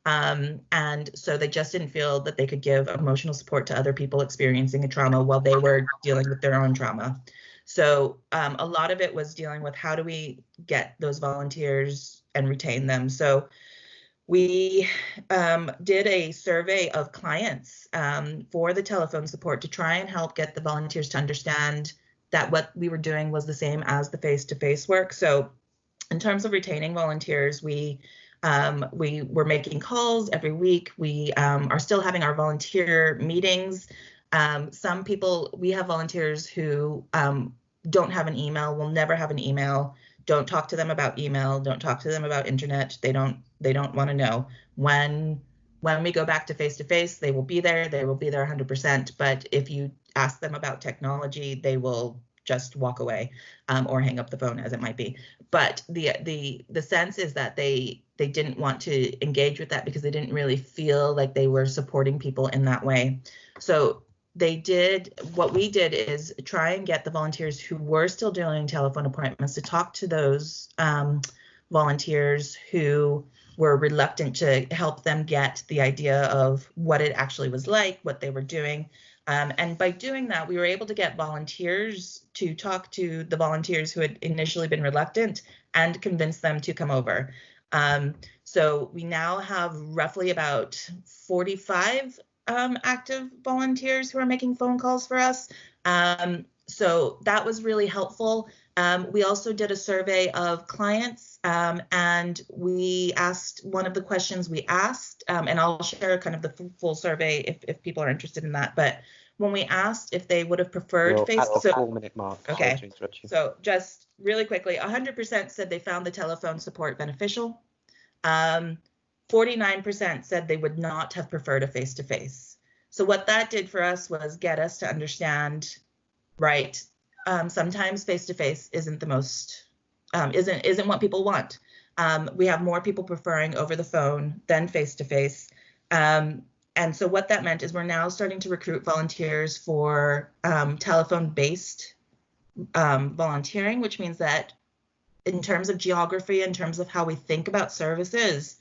And so they just didn't feel that they could give emotional support to other people experiencing a trauma while they were dealing with their own trauma. So a lot of it was dealing with how do we get those volunteers and retain them. So we did a survey of clients for the telephone support to try and help get the volunteers to understand that what we were doing was the same as the face-to-face work. So in terms of retaining volunteers, we were making calls every week. We are still having our volunteer meetings. Some people, we have volunteers who don't have an email, will never have an email. Don't talk to them about email. Don't talk to them about internet. They don't want to know. When we go back to face-to-face, they will be there. They will be there 100%. But if you ask them about technology, they will just walk away or hang up the phone, as it might be. But the sense is that they didn't want to engage with that because they didn't really feel like they were supporting people in that way. So what we did is try and get the volunteers who were still doing telephone appointments to talk to those volunteers who were reluctant, to help them get the idea of what it actually was like, what they were doing. And by doing that, we were able to get volunteers to talk to the volunteers who had initially been reluctant and convince them to come over. So we now have roughly about 45 active volunteers who are making phone calls for us. So that was really helpful. We also did a survey of clients, and we asked, one of the questions we asked, and I'll share kind of the full survey if people are interested in that, but when we asked if they would have preferred face, at the 4-minute mark. Okay, sorry to interrupt you. So just really quickly, 100% said they found the telephone support beneficial. 49% said they would not have preferred a face-to-face. So what that did for us was get us to understand, right, sometimes face-to-face isn't the most, isn't what people want. We have more people preferring over the phone than face-to-face. And so what that meant is we're now starting to recruit volunteers for telephone-based volunteering, which means that in terms of geography, in terms of how we think about services,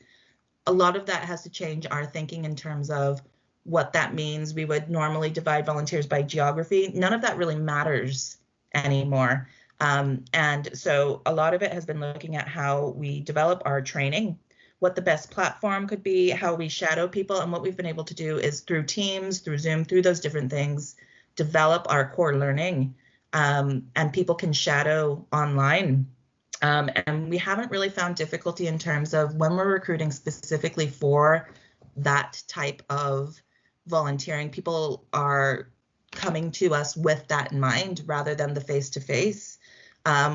a lot of that has to change our thinking in terms of what that means. We would normally divide volunteers by geography. None of that really matters anymore. And so a lot of it has been looking at how we develop our training, what the best platform could be, how we shadow people. And what we've been able to do is through Teams, through Zoom, through those different things, develop our core learning, and people can shadow online. And we haven't really found difficulty in terms of when we're recruiting specifically for that type of volunteering, people are coming to us with that in mind rather than the face-to-face,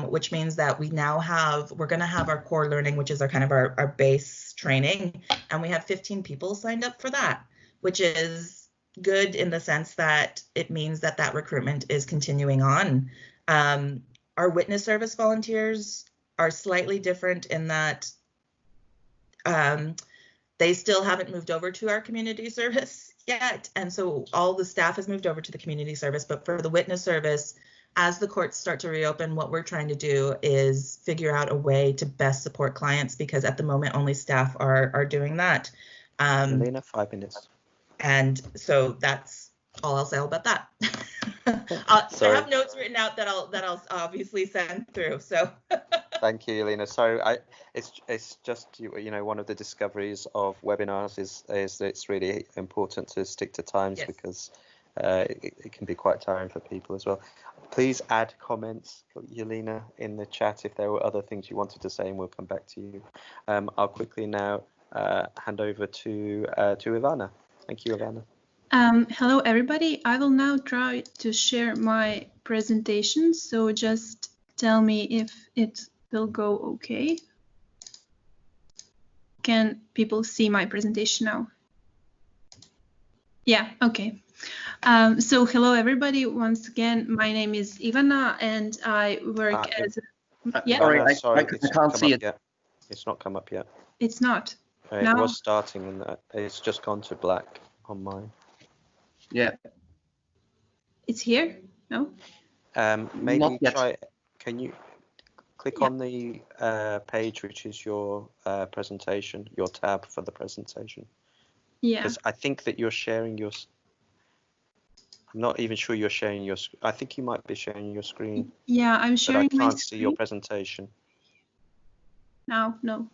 which means that we now have, we're going to have our core learning, which is our kind of our base training, and we have 15 people signed up for that, which is good in the sense that it means that that recruitment is continuing on. Our witness service volunteers are slightly different in that they still haven't moved over to our community service yet. And so all the staff has moved over to the community service, but for the witness service, as the courts start to reopen, what we're trying to do is figure out a way to best support clients, because at the moment only staff are doing that. Elena, 5 minutes. And so that's all I'll say about that. I have notes written out that I'll obviously send through. So thank you, Elena. So it's just, you know, one of the discoveries of webinars is that it's really important to stick to times. Yes. Because it can be quite tiring for people as well. Please add comments, Yelena, in the chat if there were other things you wanted to say, and we'll come back to you. I'll quickly now hand over to Ivana. Thank you, Ivana. Hello, everybody. I will now try to share my presentation. So just tell me if it will go okay. Can people see my presentation now? Yeah, okay. So hello, everybody. Once again, my name is Ivana, and I work as yeah. Sorry, I can't see it. Yet. It's not come up yet. It's not. It was starting, and it's just gone to black on mine. Yeah. It's here? No? Maybe try. Can you click on the page, which is your presentation, your tab for the presentation? Yeah. Because I think that you're sharing your. I'm not even sure you're sharing your. I think you might be sharing your screen. Yeah, I'm sharing but I my can't see your presentation. No.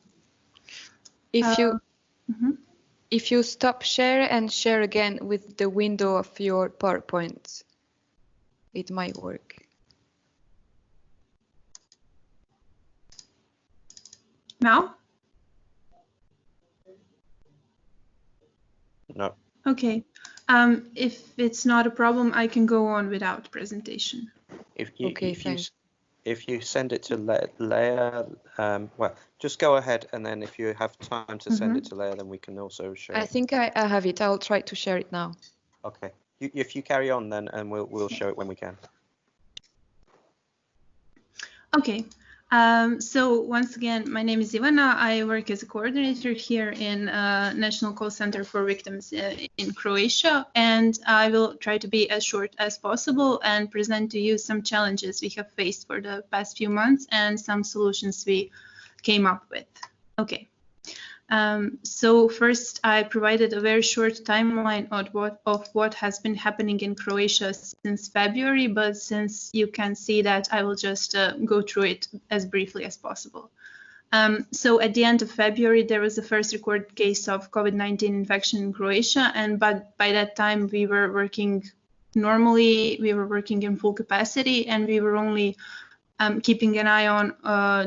If you stop share and share again with the window of your PowerPoint, it might work. Now? No. Okay. If it's not a problem, I can go on without presentation. If you send it to Leah, well, just go ahead, and then if you have time to send it to Leah, then we can also share. I think I have it. I'll try to share it now. Okay. If you carry on, then, and we'll show it when we can. Okay. So once again, my name is Ivana. I work as a coordinator here in National Call Center for Victims in Croatia, and I will try to be as short as possible and present to you some challenges we have faced for the past few months and some solutions we came up with. Okay. So first, I provided a very short timeline of what has been happening in Croatia since February, but since you can see that, I will just go through it as briefly as possible. So at the end of February, there was the first recorded case of COVID-19 infection in Croatia, but by that time we were working normally, we were working in full capacity, and we were only keeping an eye on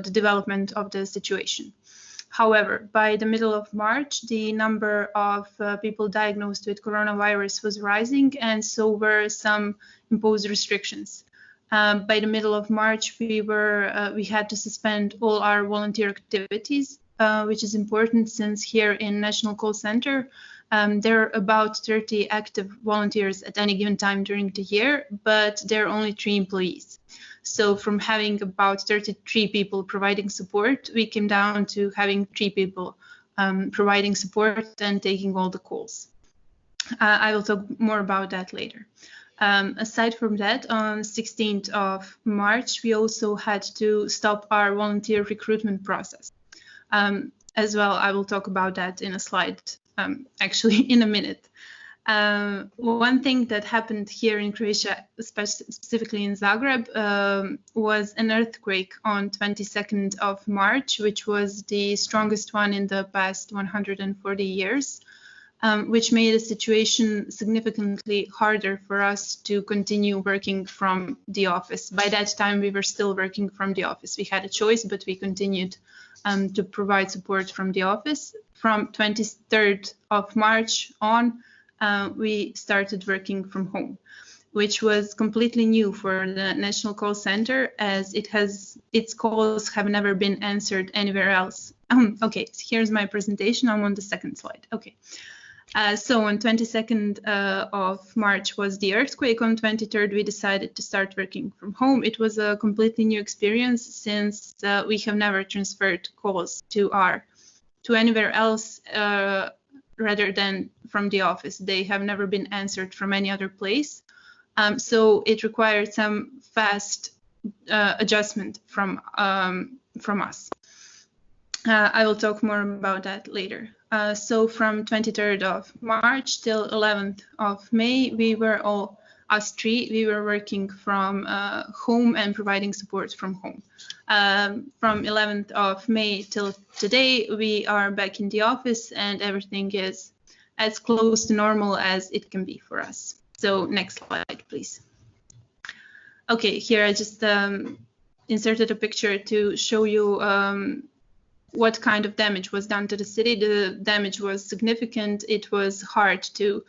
the development of the situation. However, by the middle of March, the number of people diagnosed with coronavirus was rising, and so were some imposed restrictions. By the middle of March, we had to suspend all our volunteer activities, which is important since here in National Call Center, there are about 30 active volunteers at any given time during the year, but there are only 3 employees. So from having about 33 people providing support, we came down to having 3 people providing support and taking all the calls. I will talk more about that later. Aside from that, on 16th of March, we also had to stop our volunteer recruitment process. As well, I will talk about that in a slide, actually in a minute. One thing that happened here in Croatia, specifically in Zagreb, was an earthquake on 22nd of March, which was the strongest one in the past 140 years. Which made the situation significantly harder for us to continue working from the office. By that time, we were still working from the office. We had a choice, but we continued to provide support from the office. From 23rd of March on, we started working from home, which was completely new for the National Call Center, as its calls have never been answered anywhere else. Okay, so here's my presentation. I'm on the second slide. Okay. So on 22nd of March was the earthquake. On 23rd, we decided to start working from home. It was a completely new experience since we have never transferred calls to anywhere else rather than from the office. They have never been answered from any other place. So it required some fast adjustment from us. I will talk more about that later. So from 23rd of March till 11th of May, we were all, us 3, we were working from home and providing support from home. From 11th of May till today, we are back in the office and everything is as close to normal as it can be for us. So next slide, please. Okay, here I just inserted a picture to show you what kind of damage was done to the city. The damage was significant. It was hard to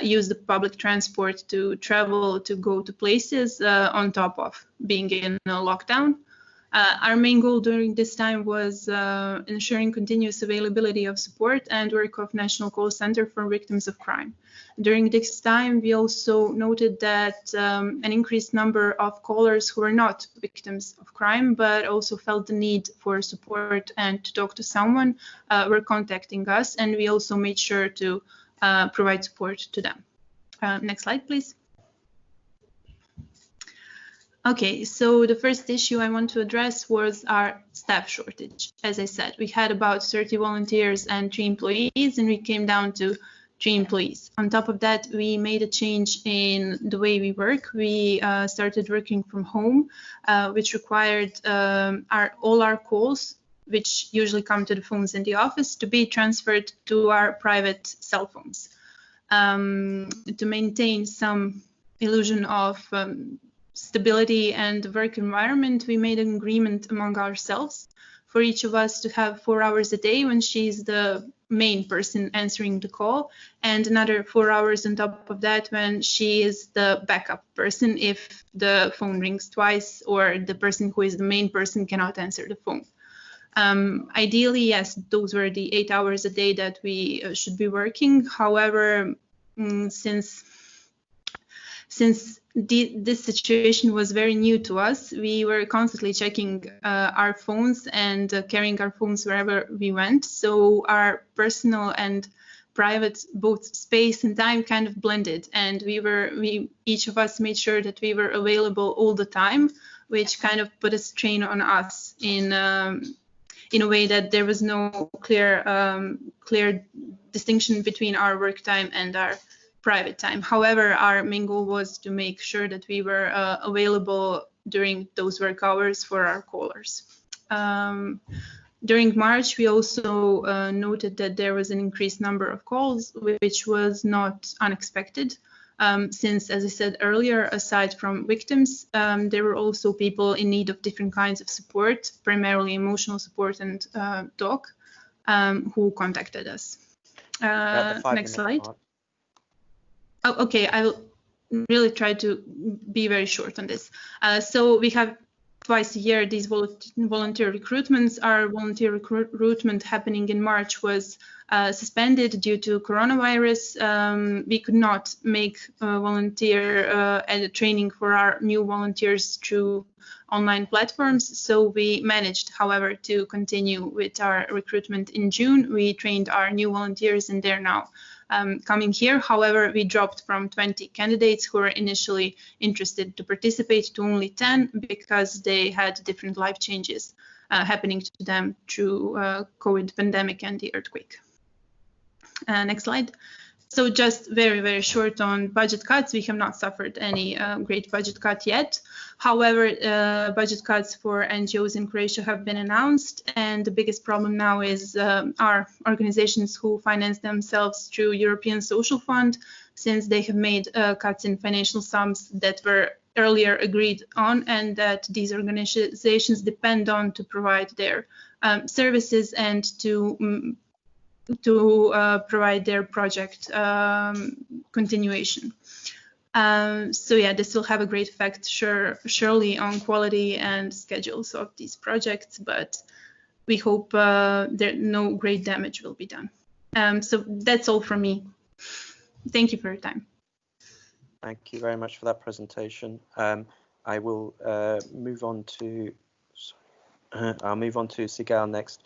use the public transport to travel, to go to places on top of being in a lockdown. Our main goal during this time was ensuring continuous availability of support and work of National Call Center for Victims of Crime. During this time, we also noted that an increased number of callers who were not victims of crime, but also felt the need for support and to talk to someone were contacting us, and we also made sure to provide support to them. Next slide, please. Okay, so the first issue I want to address was our staff shortage. As I said, we had about 30 volunteers and 3 employees, and we came down to 3 employees. On top of that, we made a change in the way we work. We started working from home, which required all our calls, which usually come to the phones in the office, to be transferred to our private cell phones. To maintain some illusion of stability and work environment, we made an agreement among ourselves for each of us to have 4 hours a day when she's the main person answering the call, and another 4 hours on top of that when she is the backup person if the phone rings twice or the person who is the main person cannot answer the phone. Ideally, yes, those were the 8 hours a day that we should be working. However, since this situation was very new to us, we were constantly checking our phones and carrying our phones wherever we went. So our personal and private, both space and time, kind of blended, and each of us made sure that we were available all the time, which kind of put a strain on us in in a way that there was no clear distinction between our work time and our private time. However, our main goal was to make sure that we were available during those work hours for our callers. During March, we also noted that there was an increased number of calls, which was not unexpected. Since, as I said earlier, aside from victims, there were also people in need of different kinds of support, primarily emotional support and talk, who contacted us. Next slide. Oh, okay, I'll really try to be very short on this. So we have twice a year these volunteer recruitments. Our volunteer recruitment happening in March was suspended due to coronavirus. We could not make volunteer training for our new volunteers through online platforms, so we managed, however, to continue with our recruitment in June. We trained our new volunteers and they're now coming here. However, we dropped from 20 candidates who were initially interested to participate to only 10 because they had different life changes happening to them through COVID pandemic and the earthquake. Next slide. So just very, very short on budget cuts. We have not suffered any great budget cut yet. However, budget cuts for NGOs in Croatia have been announced, and the biggest problem now is our organizations who finance themselves through European Social Fund, since they have made cuts in financial sums that were earlier agreed on and that these organizations depend on to provide their services and to provide their project continuation. So yeah, this will have a great effect surely on quality and schedules of these projects, but we hope no great damage will be done. So that's all from me. Thank you for your time. Thank you very much for that presentation. I will move on to Sigal next.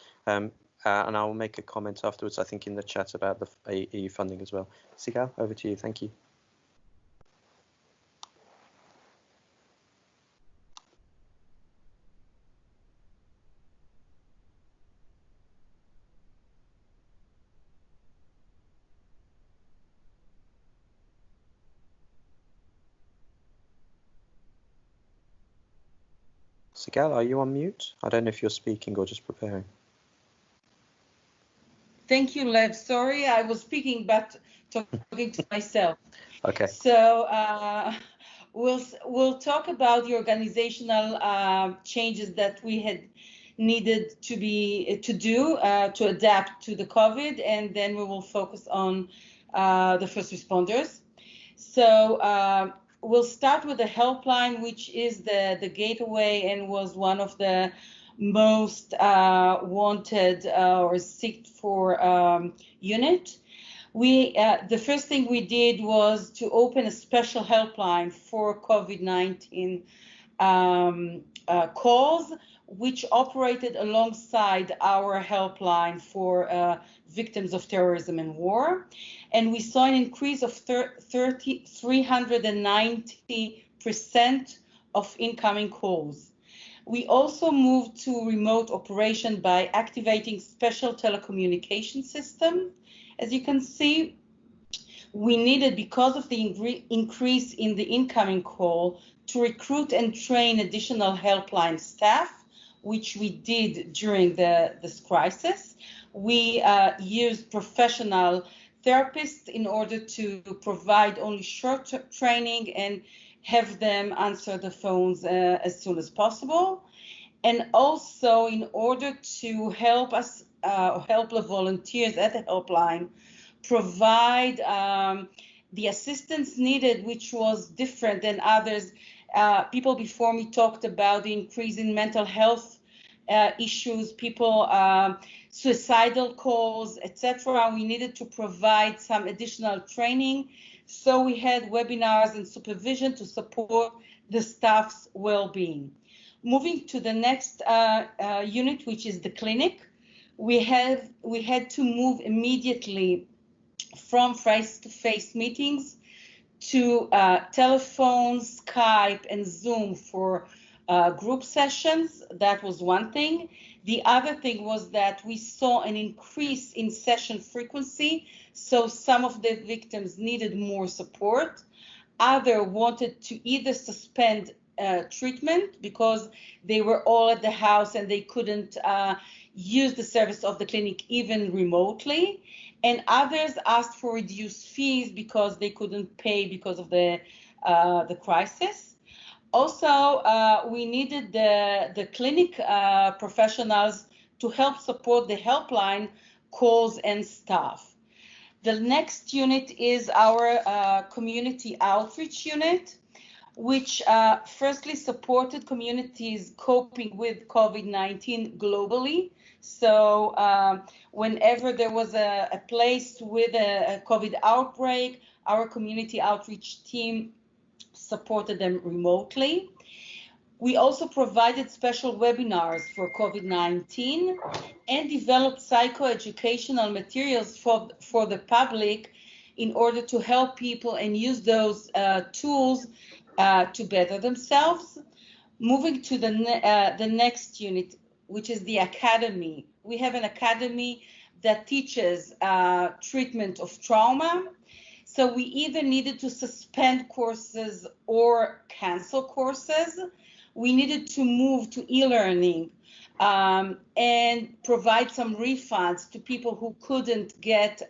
And I'll make a comment afterwards, I think, in the chat about the EU funding as well. Sigal, over to you. Thank you. Sigal, are you on mute? I don't know if you're speaking or just preparing. Thank you, Lev. Sorry, I was speaking, but talking to myself. Okay. So we'll talk about the organizational changes that we had needed to do to adapt to the COVID, and then we will focus on the first responders. So we'll start with the helpline, which is the gateway and was one of the most wanted or sought for unit. The first thing we did was to open a special helpline for COVID-19 calls, which operated alongside our helpline for victims of terrorism and war. And we saw an increase of 390% of incoming calls. We also moved to remote operation by activating special telecommunication system. As you can see, we needed, because of the increase in the incoming call, to recruit and train additional helpline staff, which we did during this crisis. We used professional therapists in order to provide only short training and have them answer the phones as soon as possible. And also, in order to help us, help the volunteers at the helpline provide the assistance needed, which was different than others. People before me talked about the increase in mental health issues, people, suicidal calls, etc. We needed to provide some additional training. So we had webinars and supervision to support the staff's well-being. Moving to the next unit, which is the clinic, we had to move immediately from face-to-face meetings to telephone, Skype, and Zoom for group sessions. That was one thing. The other thing was that we saw an increase in session frequency. So some of the victims needed more support. Others wanted to either suspend treatment because they were all at the house and they couldn't use the service of the clinic even remotely. And others asked for reduced fees because they couldn't pay because of the crisis. Also, we needed the clinic professionals to help support the helpline calls and staff. The next unit is our community outreach unit, which firstly supported communities coping with COVID-19 globally. So whenever there was a place with a COVID outbreak, our community outreach team supported them remotely. We also provided special webinars for COVID-19 and developed psychoeducational materials for the public in order to help people and use those tools to better themselves. Moving to the next unit, which is the academy. We have an academy that teaches treatment of trauma. So we either needed to suspend courses or cancel courses. We needed to move to e-learning and provide some refunds to people who couldn't get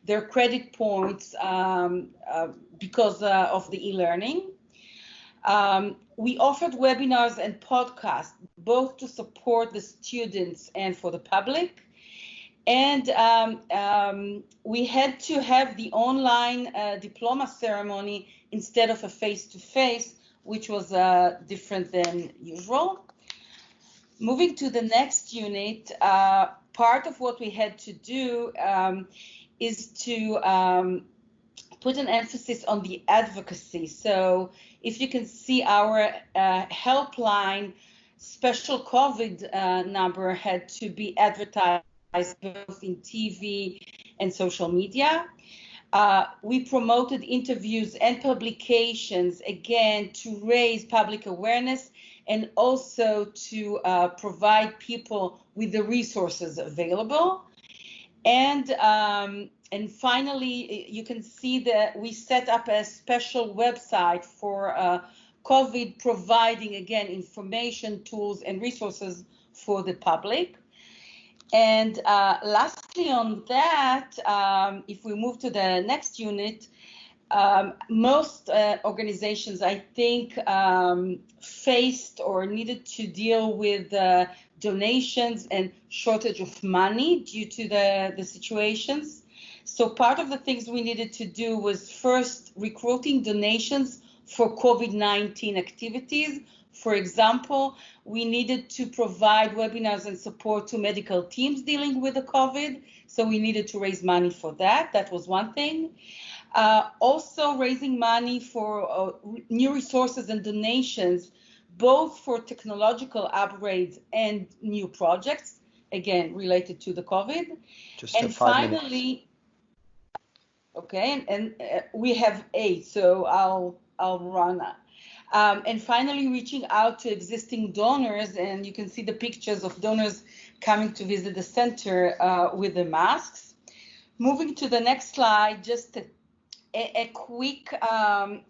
their credit points because of the e-learning. We offered webinars and podcasts, both to support the students and for the public. And we had to have the online diploma ceremony instead of a face-to-face, which was different than usual. Moving to the next unit, part of what we had to do is to put an emphasis on the advocacy. So if you can see our helpline special COVID number had to be advertised both in TV and social media. We promoted interviews and publications, again, to raise public awareness and also to provide people with the resources available. And finally, you can see that we set up a special website for COVID, providing, again, information, tools, and resources for the public. And lastly on that, if we move to the next unit, most organizations, I think, faced or needed to deal with donations and shortage of money due to the situations. So part of the things we needed to do was first recruiting donations for COVID-19 activities. For example, we needed to provide webinars and support to medical teams dealing with the COVID. So we needed to raise money for that. That was one thing. Also raising money for new resources and donations, both for technological upgrades and new projects, again, related to the COVID. And finally, okay, and we have 8, so I'll run that. And finally, reaching out to existing donors, and you can see the pictures of donors coming to visit the center with the masks. Moving to the next slide, just a quick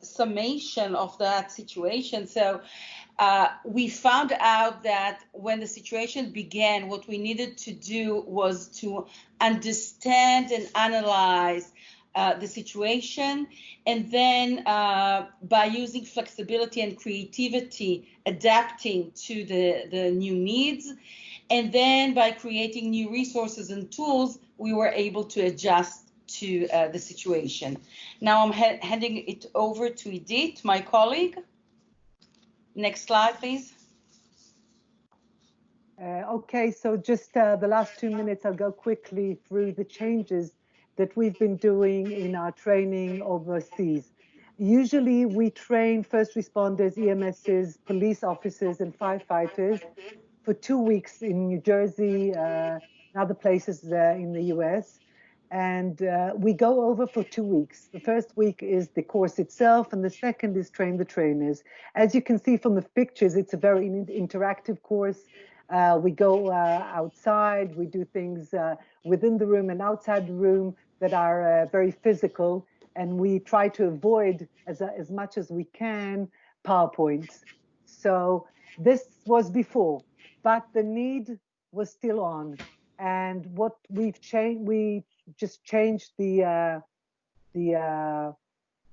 summation of that situation. So we found out that when the situation began, what we needed to do was to understand and analyze the situation, and then by using flexibility and creativity, adapting to the new needs, and then by creating new resources and tools, we were able to adjust to the situation. Now I'm handing it over to Edith, my colleague. Next slide, please. Okay, so just the last 2 minutes, I'll go quickly through the changes that we've been doing in our training overseas. Usually we train first responders, EMSs, police officers, and firefighters for 2 weeks in New Jersey and other places in the US. And we go over for 2 weeks. The first week is the course itself, and the second is train the trainers. As you can see from the pictures, it's a very interactive course. We go outside, we do things within the room and outside the room that are very physical, and we try to avoid as much as we can PowerPoints. So this was before, but the need was still on. And what we've changed, we just changed the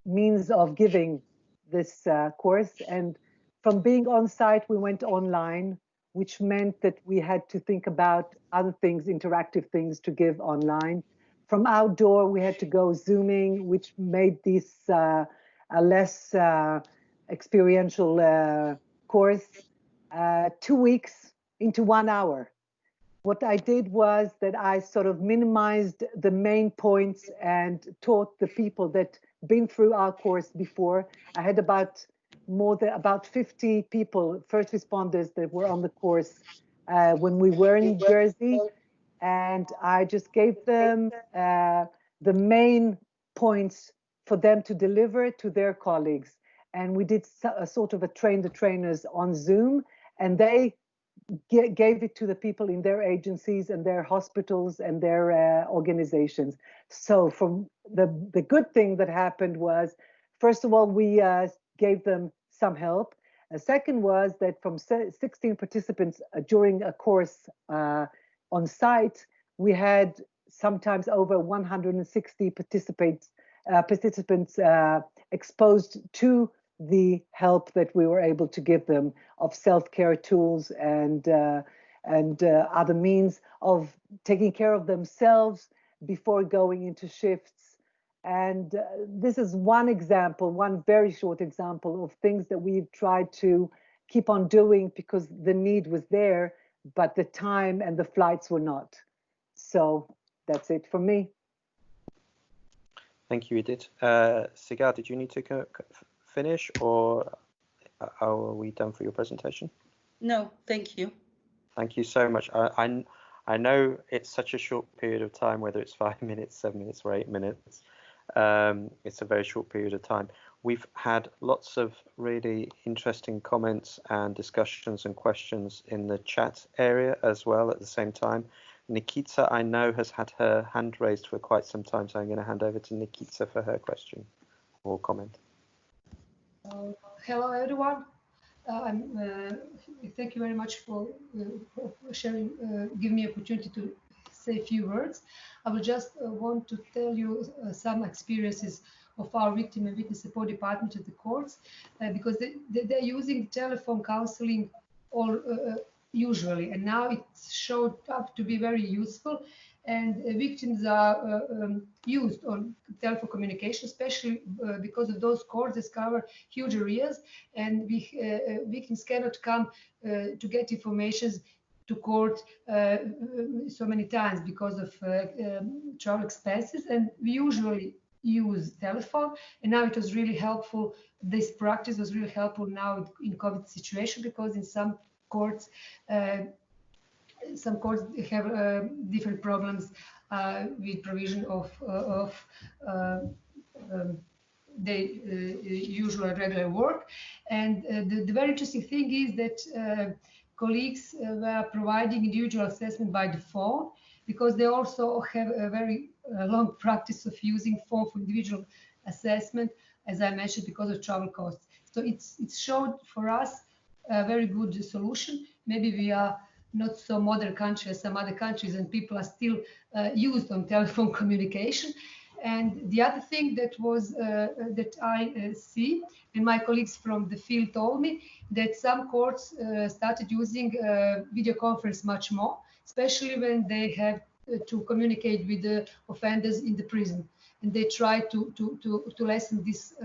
means of giving this course. And from being on site, we went online, which meant that we had to think about other things, interactive things to give online. From outdoor, we had to go Zooming, which made this a less experiential course. 2 weeks into 1 hour. What I did was that I sort of minimized the main points and taught the people that been through our course before. I had about 50 people, first responders, that were on the course when we were in Jersey, and I just gave them the main points for them to deliver to their colleagues. And we did a sort of a train the trainers on Zoom, and they gave it to the people in their agencies and their hospitals and their organizations. So from the good thing that happened was, first of all, we gave them some help. Second was that from 16 participants during a course on site, we had sometimes over 160 participants exposed to the help that we were able to give them of self-care tools and other means of taking care of themselves before going into shifts. And this is one example, one very short example of things that we've tried to keep on doing because the need was there, but the time and the flights were not. So that's it for me. Thank you, Edith. Sigal, did you need to finish, or are we done for your presentation? No, thank you. Thank you so much. I know it's such a short period of time, whether it's 5 minutes, 7 minutes, or 8 minutes. It's a very short period of time. We've had lots of really interesting comments and discussions and questions in the chat area as well at the same time. Nikita, I know, has had her hand raised for quite some time, so I'm going to hand over to Nikita for her question or comment. Hello, everyone. Thank you very much for sharing, giving me opportunity to say a few words. I will just want to tell you some experiences of our victim and witness support department at the courts, because they're using telephone counseling all usually, and now it's showed up to be very useful. And victims are used on telephone communication, especially because of those courts that cover huge areas, and victims cannot come to get information to court so many times because of travel expenses, and we usually use telephone. And now it was really helpful. This practice was really helpful now in COVID situation, because in some courts have different problems with provision of usual regular work. And the very interesting thing is that colleagues were providing individual assessment by the phone, because they also have a very long practice of using phone for individual assessment, as I mentioned, because of travel costs. So it's showed for us a very good solution. Maybe we are not so modern country as some other countries, and people are still used on telephone communication. And the other thing that was that I see, and my colleagues from the field told me, that some courts started using video conference much more, especially when they have to communicate with the offenders in the prison, and they try to lessen this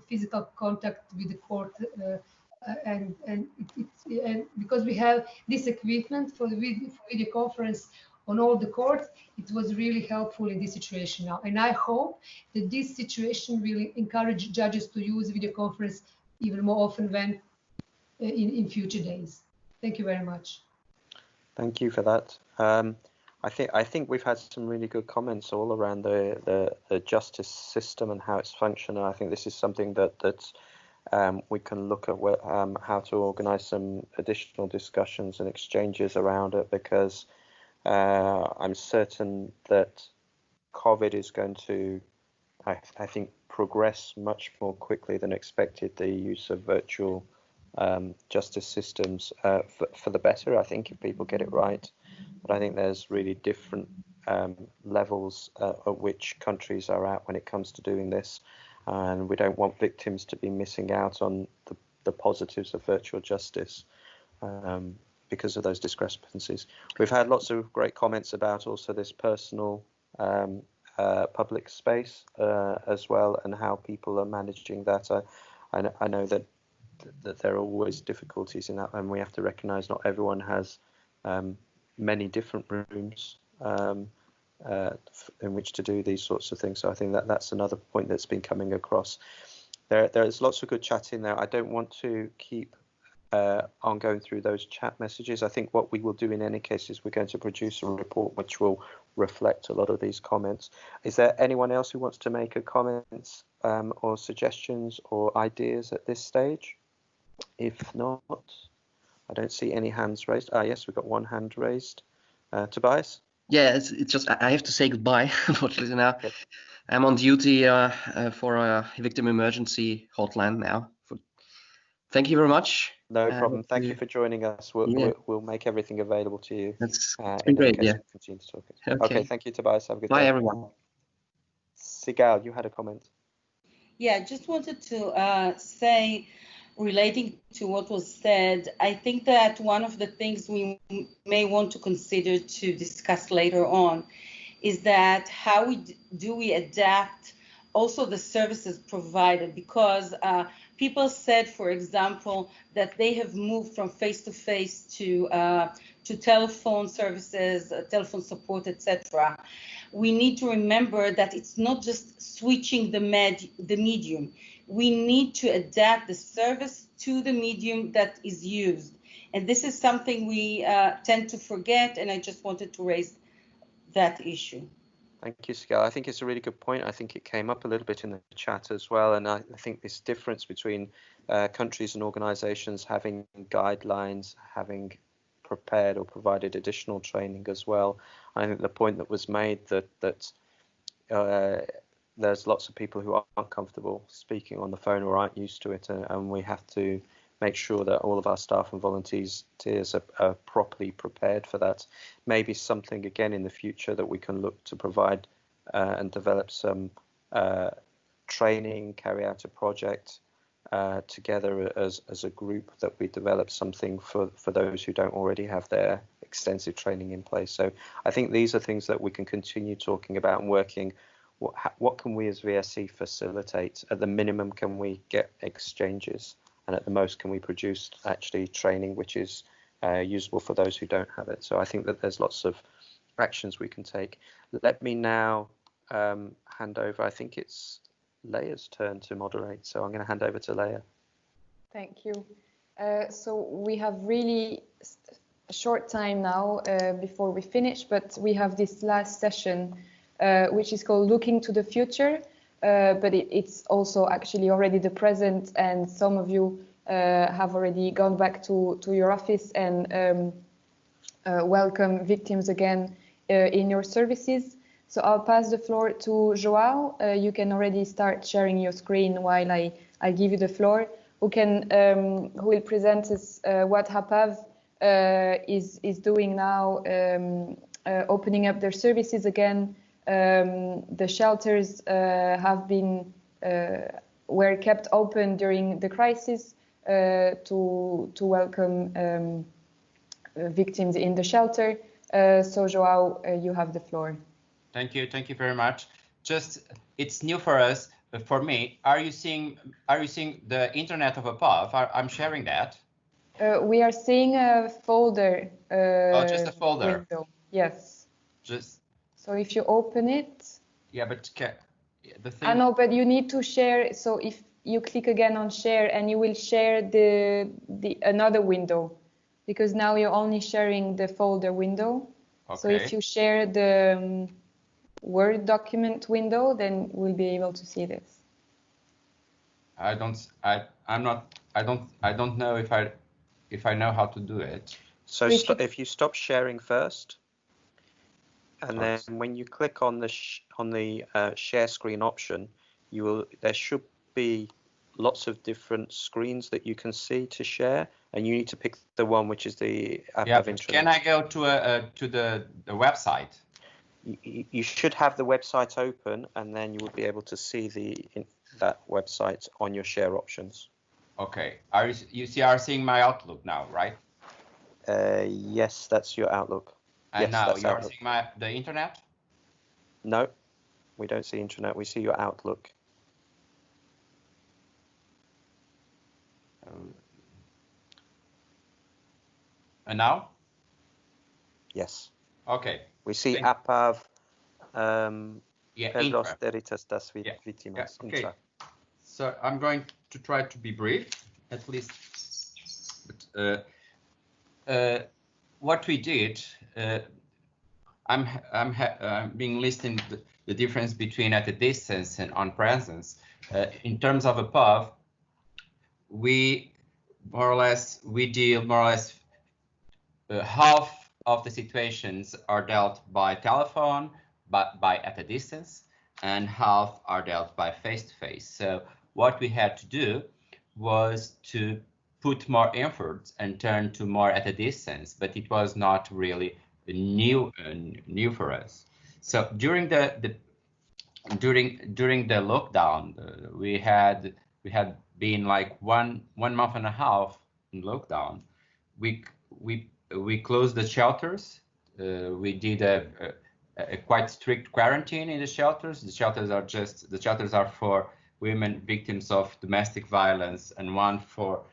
physical contact with the court. And because we have this equipment for the video conference on all the courts, it was really helpful in this situation now. And I hope that this situation will encourage judges to use video conference even more often when in future days. Thank you very much. Thank you for that. I think we've had some really good comments all around the justice system and how it's functioning. I think this is something that we can look at how to organise some additional discussions and exchanges around it, because I'm certain that COVID is going to, I think, progress much more quickly than expected, the use of virtual justice systems for the better, I think, if people get it right. But I think there's really different levels at which countries are at when it comes to doing this. And we don't want victims to be missing out on the positives of virtual justice because of those discrepancies. We've had lots of great comments about also this personal public space as well, and how people are managing that. I know that there are always difficulties in that, and we have to recognise not everyone has many different rooms in which to do these sorts of things. So I think that's another point that's been coming across. There's lots of good chat in there. I don't want to keep on going through those chat messages. I think what we will do in any case is we're going to produce a report which will reflect a lot of these comments. Is there anyone else who wants to make a comments or suggestions or ideas at this stage? If not, I don't see any hands raised. Yes, we've got one hand raised. Tobias? Yeah, it's just I have to say goodbye, unfortunately now. Okay. I'm on duty for a victim emergency hotline now. Thank you very much. No problem. Thank you for joining us. We'll make everything available to you. It's been great, yeah. Continue to talk. Okay, thank you, Tobias. Have a good day. Bye, everyone. Sigal, you had a comment. Yeah, just wanted to say, relating to what was said, I think that one of the things we may want to consider to discuss later on is that how do we adapt also the services provided, because people said, for example, that they have moved from face-to-face to telephone services, telephone support, etc. We need to remember that it's not just switching the medium. We need to adapt the service to the medium that is used. And this is something we tend to forget, and I just wanted to raise that issue. Thank you, Sigal. I think it's a really good point. I think it came up a little bit in the chat as well. And I think this difference between countries and organizations having guidelines, having prepared or provided additional training as well. I think the point that was made that there's lots of people who aren't comfortable speaking on the phone or aren't used to it, and we have to make sure that all of our staff and volunteers are properly prepared for that. Maybe something again in the future that we can look to provide and develop some training, carry out a project together as a group, that we develop something for those who don't already have their extensive training in place. So I think these are things that we can continue talking about and working. What can we as VSE facilitate? At the minimum, can we get exchanges? And at the most, can we produce actually training which is usable for those who don't have it? So I think that there's lots of actions we can take. Let me now hand over. I think it's Leia's turn to moderate. So I'm going to hand over to Leia. Thank you. So we have really a short time now before we finish, but we have this last session, which is called Looking to the Future. But it's also actually already the present, and some of you have already gone back to your office and welcome victims again in your services. So I'll pass the floor to Joao. You can already start sharing your screen while I give you the floor. Who will present us what HAPAV is doing now, opening up their services again. The shelters were kept open during the crisis to welcome victims in the shelter. So Joao, you have the floor. Thank you very much. It's new for us, but for me, are you seeing the internet of HAPAV? I'm sharing that. We are seeing a folder. Just a folder. Window. Yes. So if you open it. Yeah, but the thing. I know, but you need to share. So if you click again on share, and you will share the another window, because now you're only sharing the folder window. So if you share the Word document window, then we'll be able to see this. I don't know if I know how to do it. So if you stop sharing first, and then when you click on the share screen option, there should be lots of different screens that you can see to share, and you need to pick the one which is the app of interest. Can I go to the website? You should have the website open, and then you will be able to see that website on your share options. Okay. Are you seeing my Outlook now, right? Yes, that's your Outlook. And yes, now that's you're Outlook. seeing the internet? No, we don't see internet. We see your Outlook. And now? Yes. Okay. We see APAV, Intra. Veritas das Víctimas. Okay. So I'm going to try to be brief, at least. But, what we did, I'm being listing the difference between at a distance and on presence. In terms of a POV, we deal more or less half of the situations are dealt by telephone, but by at a distance, and half are dealt by face-to-face. So what we had to do was to put more effort and turn to more at a distance, but it was not really new for us. So during the lockdown, we had been like one month and a half in lockdown. We closed the shelters. We did a quite strict quarantine in the shelters. The shelters are for women victims of domestic violence and one for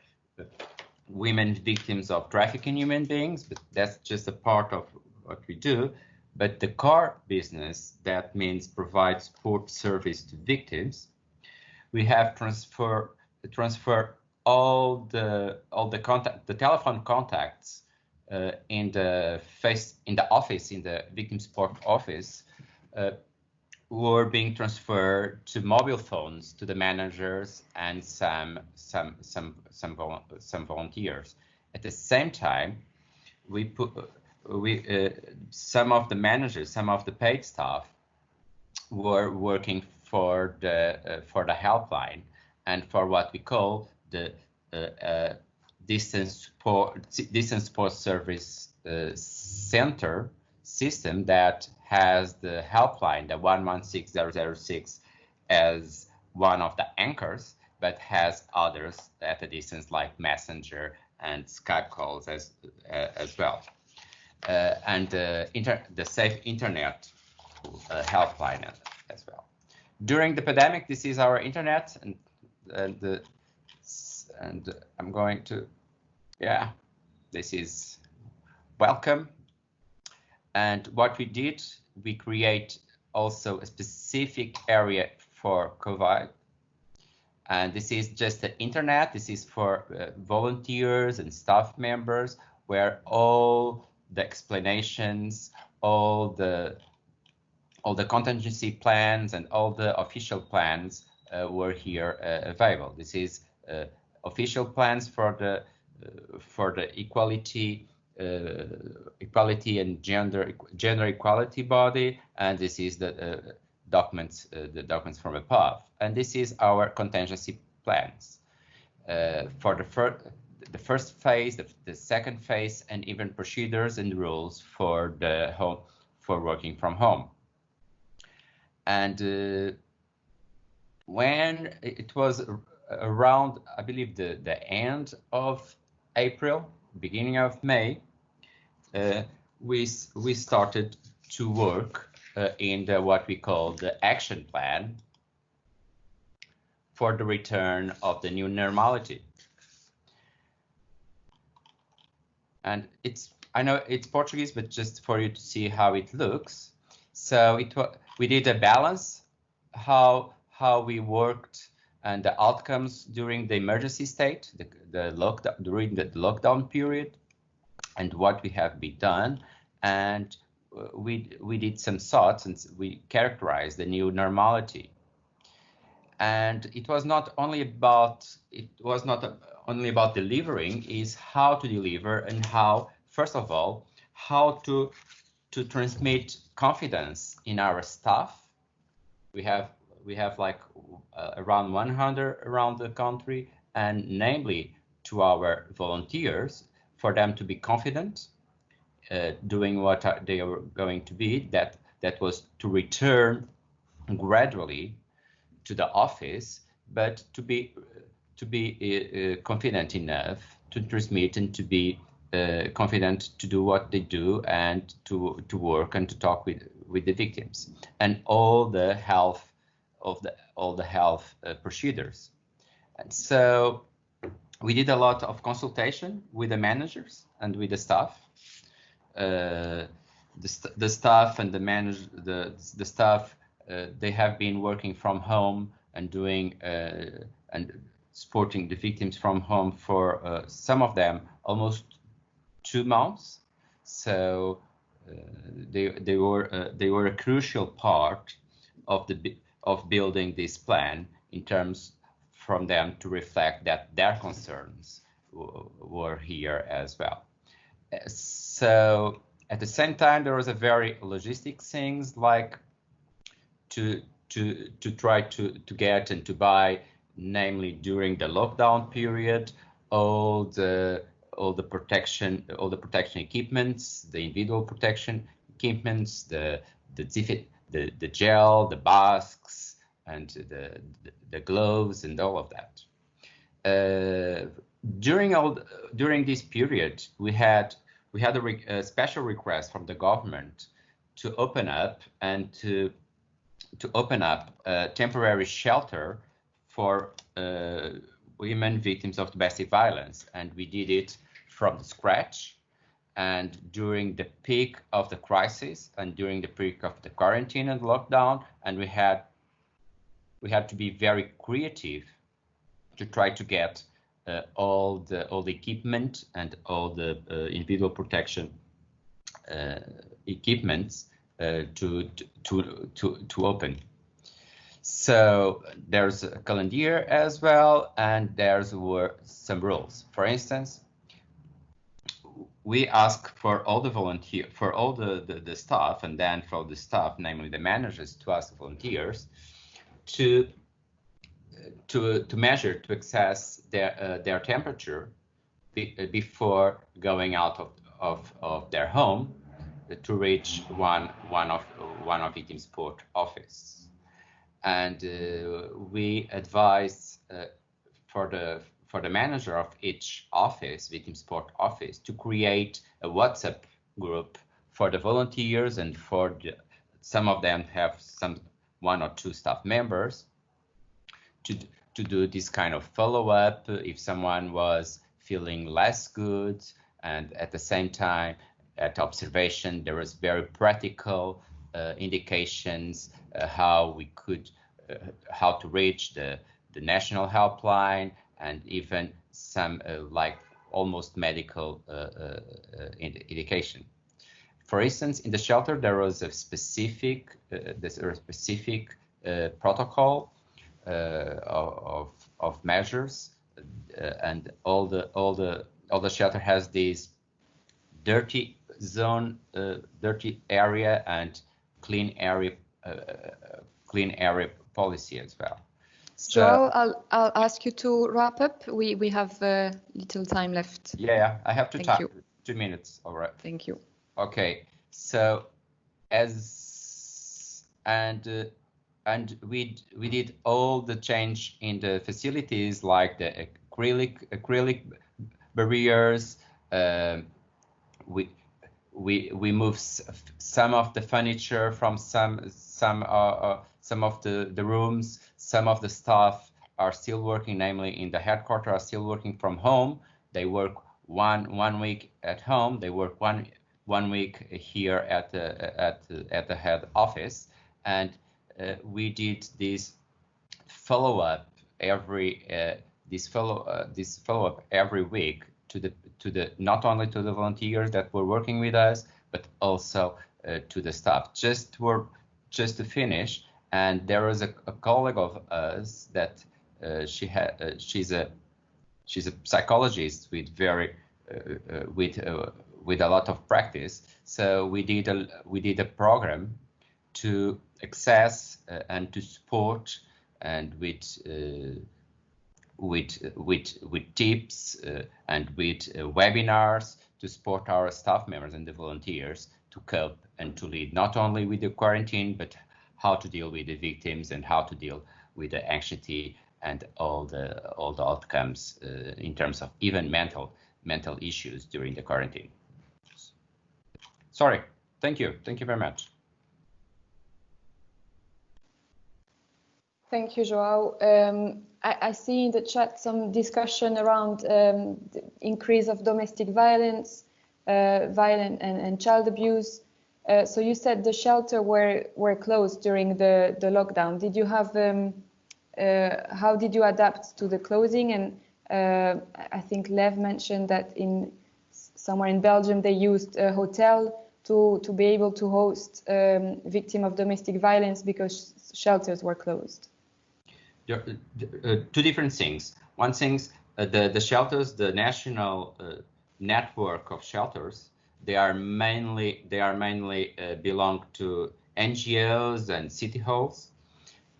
women victims of trafficking human beings, but that's just a part of what we do. But the core business, that means provide support service to victims, we have transfer all the telephone contacts in the office, in the victim support office, were being transferred to mobile phones to the managers and some volunteers. At the same time, some of the managers, some of the paid staff, were working for the helpline and for what we call the distance support service center system that has the helpline, the 116006, as one of the anchors, but has others at a distance like Messenger and Skype calls as well, and the safe internet helpline as well. During the pandemic, this is our internet, and I'm going to, this is welcome. And what we did, we create also a specific area for COVID. And this is just the internet. This is for volunteers and staff members, where all the explanations, all the contingency plans and all the official plans were here available. This is official plans for the equality and gender equality body, and this is the documents from above, and this is our contingency plans for the first phase, the second phase, and even procedures and rules for working from home. And when it was around, I believe, the end of April, beginning of May, we started to work in what we call the action plan for the return of the new normality. And I know it's Portuguese, but just for you to see how it looks. So we did a balance how we worked and the outcomes during the emergency state, during the lockdown period, and what we have been done, and we did some thoughts and we characterized the new normality. And it was not only about delivering, is how to deliver and how, first of all, how to transmit confidence in our staff. We have like around 100 around the country, and namely to our volunteers, for them to be confident doing what they are going to be. That was to return gradually to the office, but to be confident enough to transmit and to be confident to do what they do and to work and to talk with the victims and all the health procedures. And so we did a lot of consultation with the managers and with the staff. The staff and the staff, they have been working from home and doing and supporting the victims from home for some of them almost 2 months. So they were a crucial part of building this plan, in terms from them to reflect that their concerns were here as well. So at the same time, there was a very logistic things, like to try to get and to buy, namely during the lockdown period, all the protection equipments, the individual protection equipments, the gel, the masks, and the gloves, and all of that. During this period, we had a special request from the government to open up and to open up a temporary shelter for women victims of domestic violence, and we did it from scratch. And during the peak of the crisis and during the peak of the quarantine and lockdown, and we had to be very creative to try to get all the equipment and all the individual protection equipments to open. So there's a calendar as well, and were some rules. For instance, we ask for all the the staff, and then for the staff, namely the managers, to ask volunteers to measure, to assess their temperature before going out of their home to reach one of victim support office. And we advise for the manager of each office, victim support office, to create a WhatsApp group for the volunteers, and for some of them have 1 or 2 staff members to do this kind of follow-up if someone was feeling less good. And at the same time, at observation, there was very practical indications how to reach the national helpline, and even some like almost medical indication. For instance, in the shelter, there was a specific protocol of measures, and all the shelter has this dirty zone, dirty area, and clean area policy as well. So, João, I'll ask you to wrap up. We have little time left. Yeah, I have to Thank talk. you. 2 minutes. All right. Thank you. Okay. So and we did all the change in the facilities, like the acrylic barriers. We moved some of the furniture from some of the rooms. Some of the staff are still working, namely in the headquarters, are still working from home. They work one week at home. They work one week here at the head office, and we did this follow-up every week to the not only to the volunteers that were working with us, but also to the staff. Just to finish, and there was a colleague of us that she's a psychologist with with a lot of practice. So we did a program to access and to support, and with tips and with webinars to support our staff members and the volunteers to cope and to lead not only with the quarantine, but how to deal with the victims and how to deal with the anxiety and all the outcomes in terms of even mental issues during the quarantine. Sorry. Thank you very much. Thank you, João. I see in the chat some discussion around the increase of domestic violence, and child abuse. So you said the shelter were closed during the lockdown. Did you have how did you adapt to the closing? And I think Lev mentioned that somewhere in Belgium they used a hotel to be able to host victims of domestic violence because shelters were closed. Two different things. One thing, the shelters, the national network of shelters, they are mainly belong to NGOs and city halls.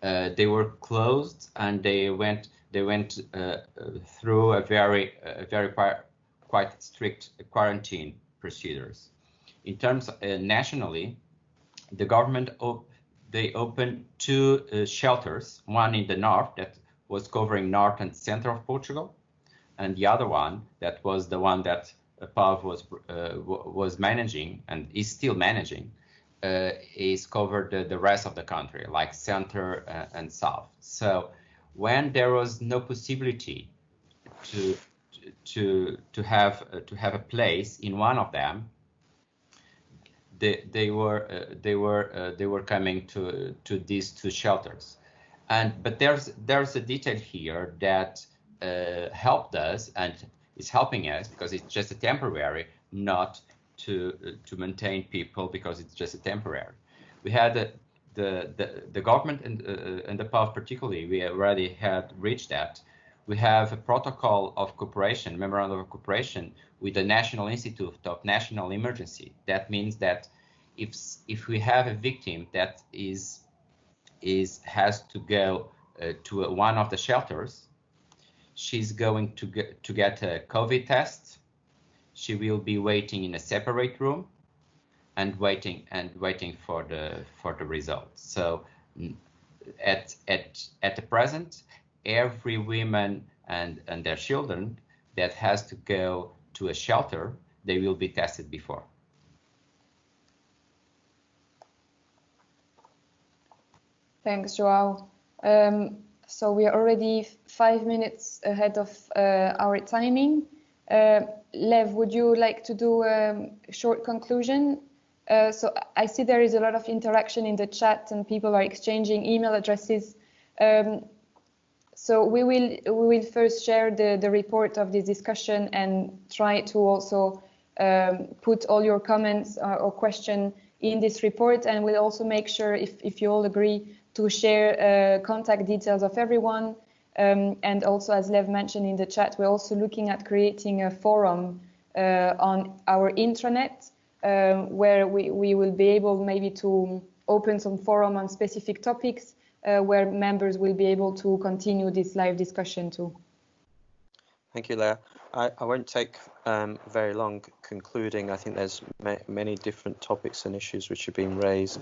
They were closed and they went through a very quite strict quarantine procedures. In terms nationally, the government they opened two shelters, one in the north that was covering north and center of Portugal, and the other one that was the one that PAV was managing and is still managing, is covered the rest of the country, like center and south. So when there was no possibility to have a place in one of them, they were coming to these two shelters, but there's a detail here that helped us and is helping us because it's just a temporary, not to maintain people because it's just a temporary. We had the government and the PAV particularly, we already had reached that. We have a protocol of cooperation, memorandum of cooperation with the National Institute of National Emergency. That means that if we have a victim that has to go to one of the shelters, she's going to get a COVID test. She will be waiting in a separate room and waiting for the results. So at the present, every woman and their children that has to go to a shelter, they will be tested before. Thanks, João. So we are already 5 minutes ahead of our timing. Lev, would you like to do a short conclusion? So I see there is a lot of interaction in the chat and people are exchanging email addresses. So we will first share the report of this discussion and try to also put all your comments or question in this report, and we'll also make sure, if you all agree, to share contact details of everyone. And also, as Lev mentioned in the chat, we're also looking at creating a forum on our intranet where we will be able maybe to open some forum on specific topics where members will be able to continue this live discussion too. Thank you, Leah. I won't take very long concluding. I think there's many different topics and issues which have been raised,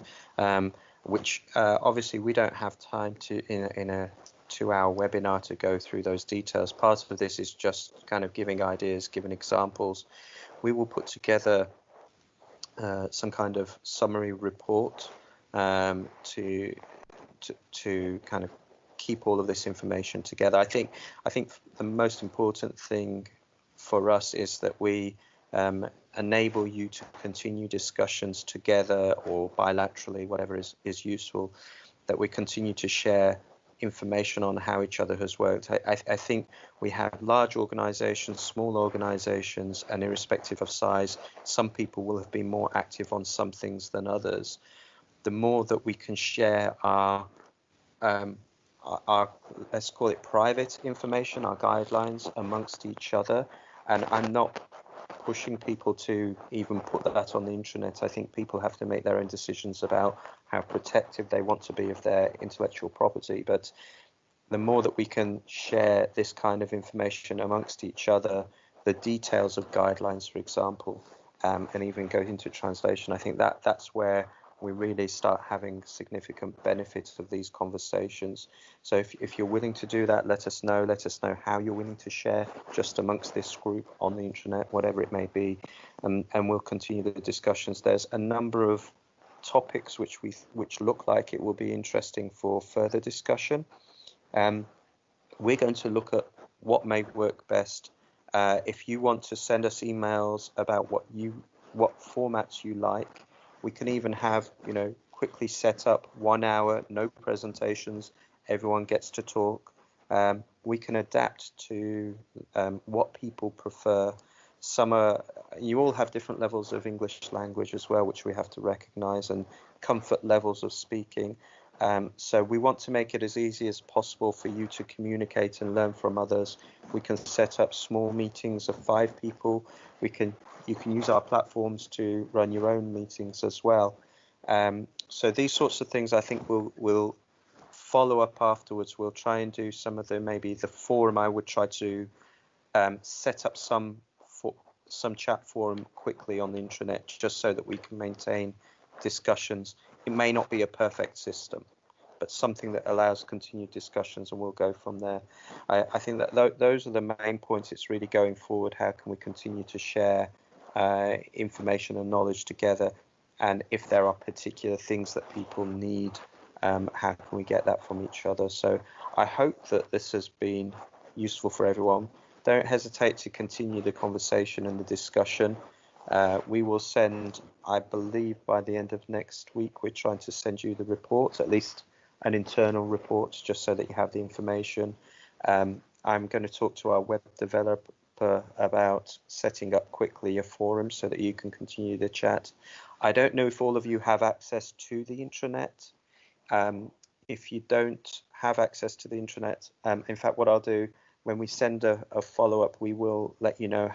which obviously we don't have time to, in a 2-hour webinar, to go through those details. Part of this is just kind of giving ideas, giving examples. We will put together some kind of summary report to kind of keep all of this information together. I think the most important thing for us is that we enable you to continue discussions together or bilaterally, whatever is useful, that we continue to share information on how each other has worked. I think we have large organizations, small organizations, and irrespective of size, some people will have been more active on some things than others. The more that we can share our let's call it private information, our guidelines amongst each other, and I'm not pushing people to even put that on the intranet. I think people have to make their own decisions about how protective they want to be of their intellectual property. But the more that we can share this kind of information amongst each other, the details of guidelines, for example, and even go into translation, I think that's where we really start having significant benefits of these conversations. So if you're willing to do that, let us know. Let us know how you're willing to share just amongst this group on the internet, whatever it may be, and we'll continue the discussions. There's a number of topics which look like it will be interesting for further discussion. We're going to look at what may work best. If you want to send us emails about what formats you like, we can even have, quickly set up 1 hour, no presentations, everyone gets to talk. We can adapt to what people prefer. You all have different levels of English language as well, which we have to recognize, and comfort levels of speaking. So we want to make it as easy as possible for you to communicate and learn from others. We can set up small meetings of 5 people. You can use our platforms to run your own meetings as well. So these sorts of things I think we'll follow up afterwards. We'll try and do some of maybe the forum. I would try to set up some chat forum quickly on the intranet, just so that we can maintain discussions. It may not be a perfect system, but something that allows continued discussions, and we'll go from there. I think that those are the main points. It's really going forward, how can we continue to share information and knowledge together, and if there are particular things that people need, how can we get that from each other? So I hope that this has been useful for everyone. Don't hesitate to continue the conversation and the discussion. We will send, I believe by the end of next week, we're trying to send you the reports, at least an internal report, just so that you have the information. I'm going to talk to our web developer about setting up quickly a forum so that you can continue the chat. I don't know if all of you have access to the intranet. If you don't have access to the intranet, in fact, what I'll do when we send a follow-up, we will let you know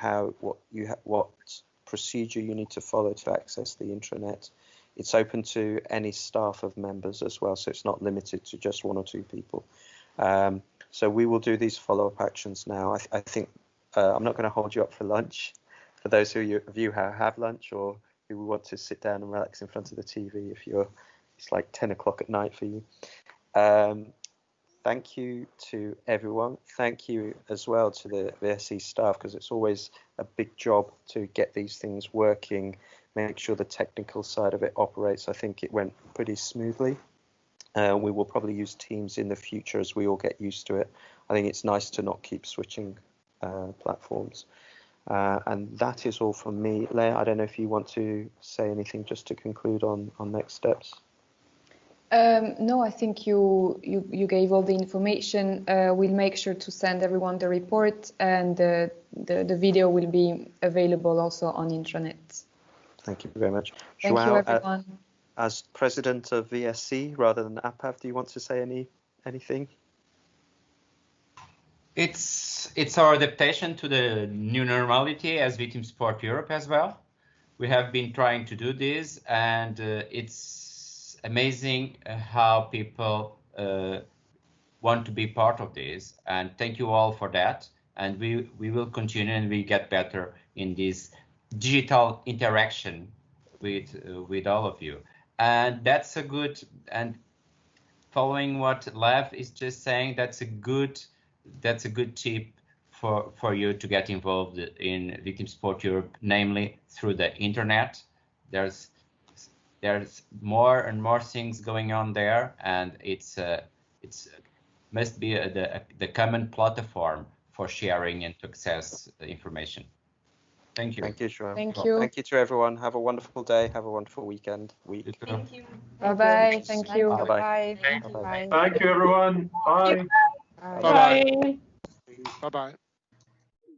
what procedure you need to follow to access the intranet. It's open to any staff of members as well, so it's not limited to just 1 or 2 people. So we will do these follow-up actions now. I think I'm not going to hold you up for lunch. For those of you who have lunch or who want to sit down and relax in front of the TV, it's like 10 o'clock at night for you. Thank you to everyone. Thank you as well to the VSE staff, because it's always a big job to get these things working, make sure the technical side of it operates. I think it went pretty smoothly. We will probably use Teams in the future as we all get used to it. I think it's nice to not keep switching platforms. And that is all from me. Leah, I don't know if you want to say anything just to conclude on next steps. No, I think you gave all the information. We'll make sure to send everyone the report, and the video will be available also on intranet. Thank you very much. Thank you, everyone. As president of VSE rather than APAV, do you want to say anything? It's our adaptation to the new normality as Victim Support Europe as well. We have been trying to do this, and it's amazing how people want to be part of this. And thank you all for that. And we will continue, and we get better in this digital interaction with all of you. And that's a good, and following what Lev is just saying, that's a good tip for you to get involved in Victim Support Europe, namely through the internet. There's more and more things going on there, and it's must be the common platform for sharing and to access information. Thank you. Thank you, Joel. Thank you. Thank you to everyone. Have a wonderful day. Have a wonderful week. Thank you. Bye-bye. Thank you. Bye-bye. Bye. Thank you, everyone. Bye. Bye. Bye-bye.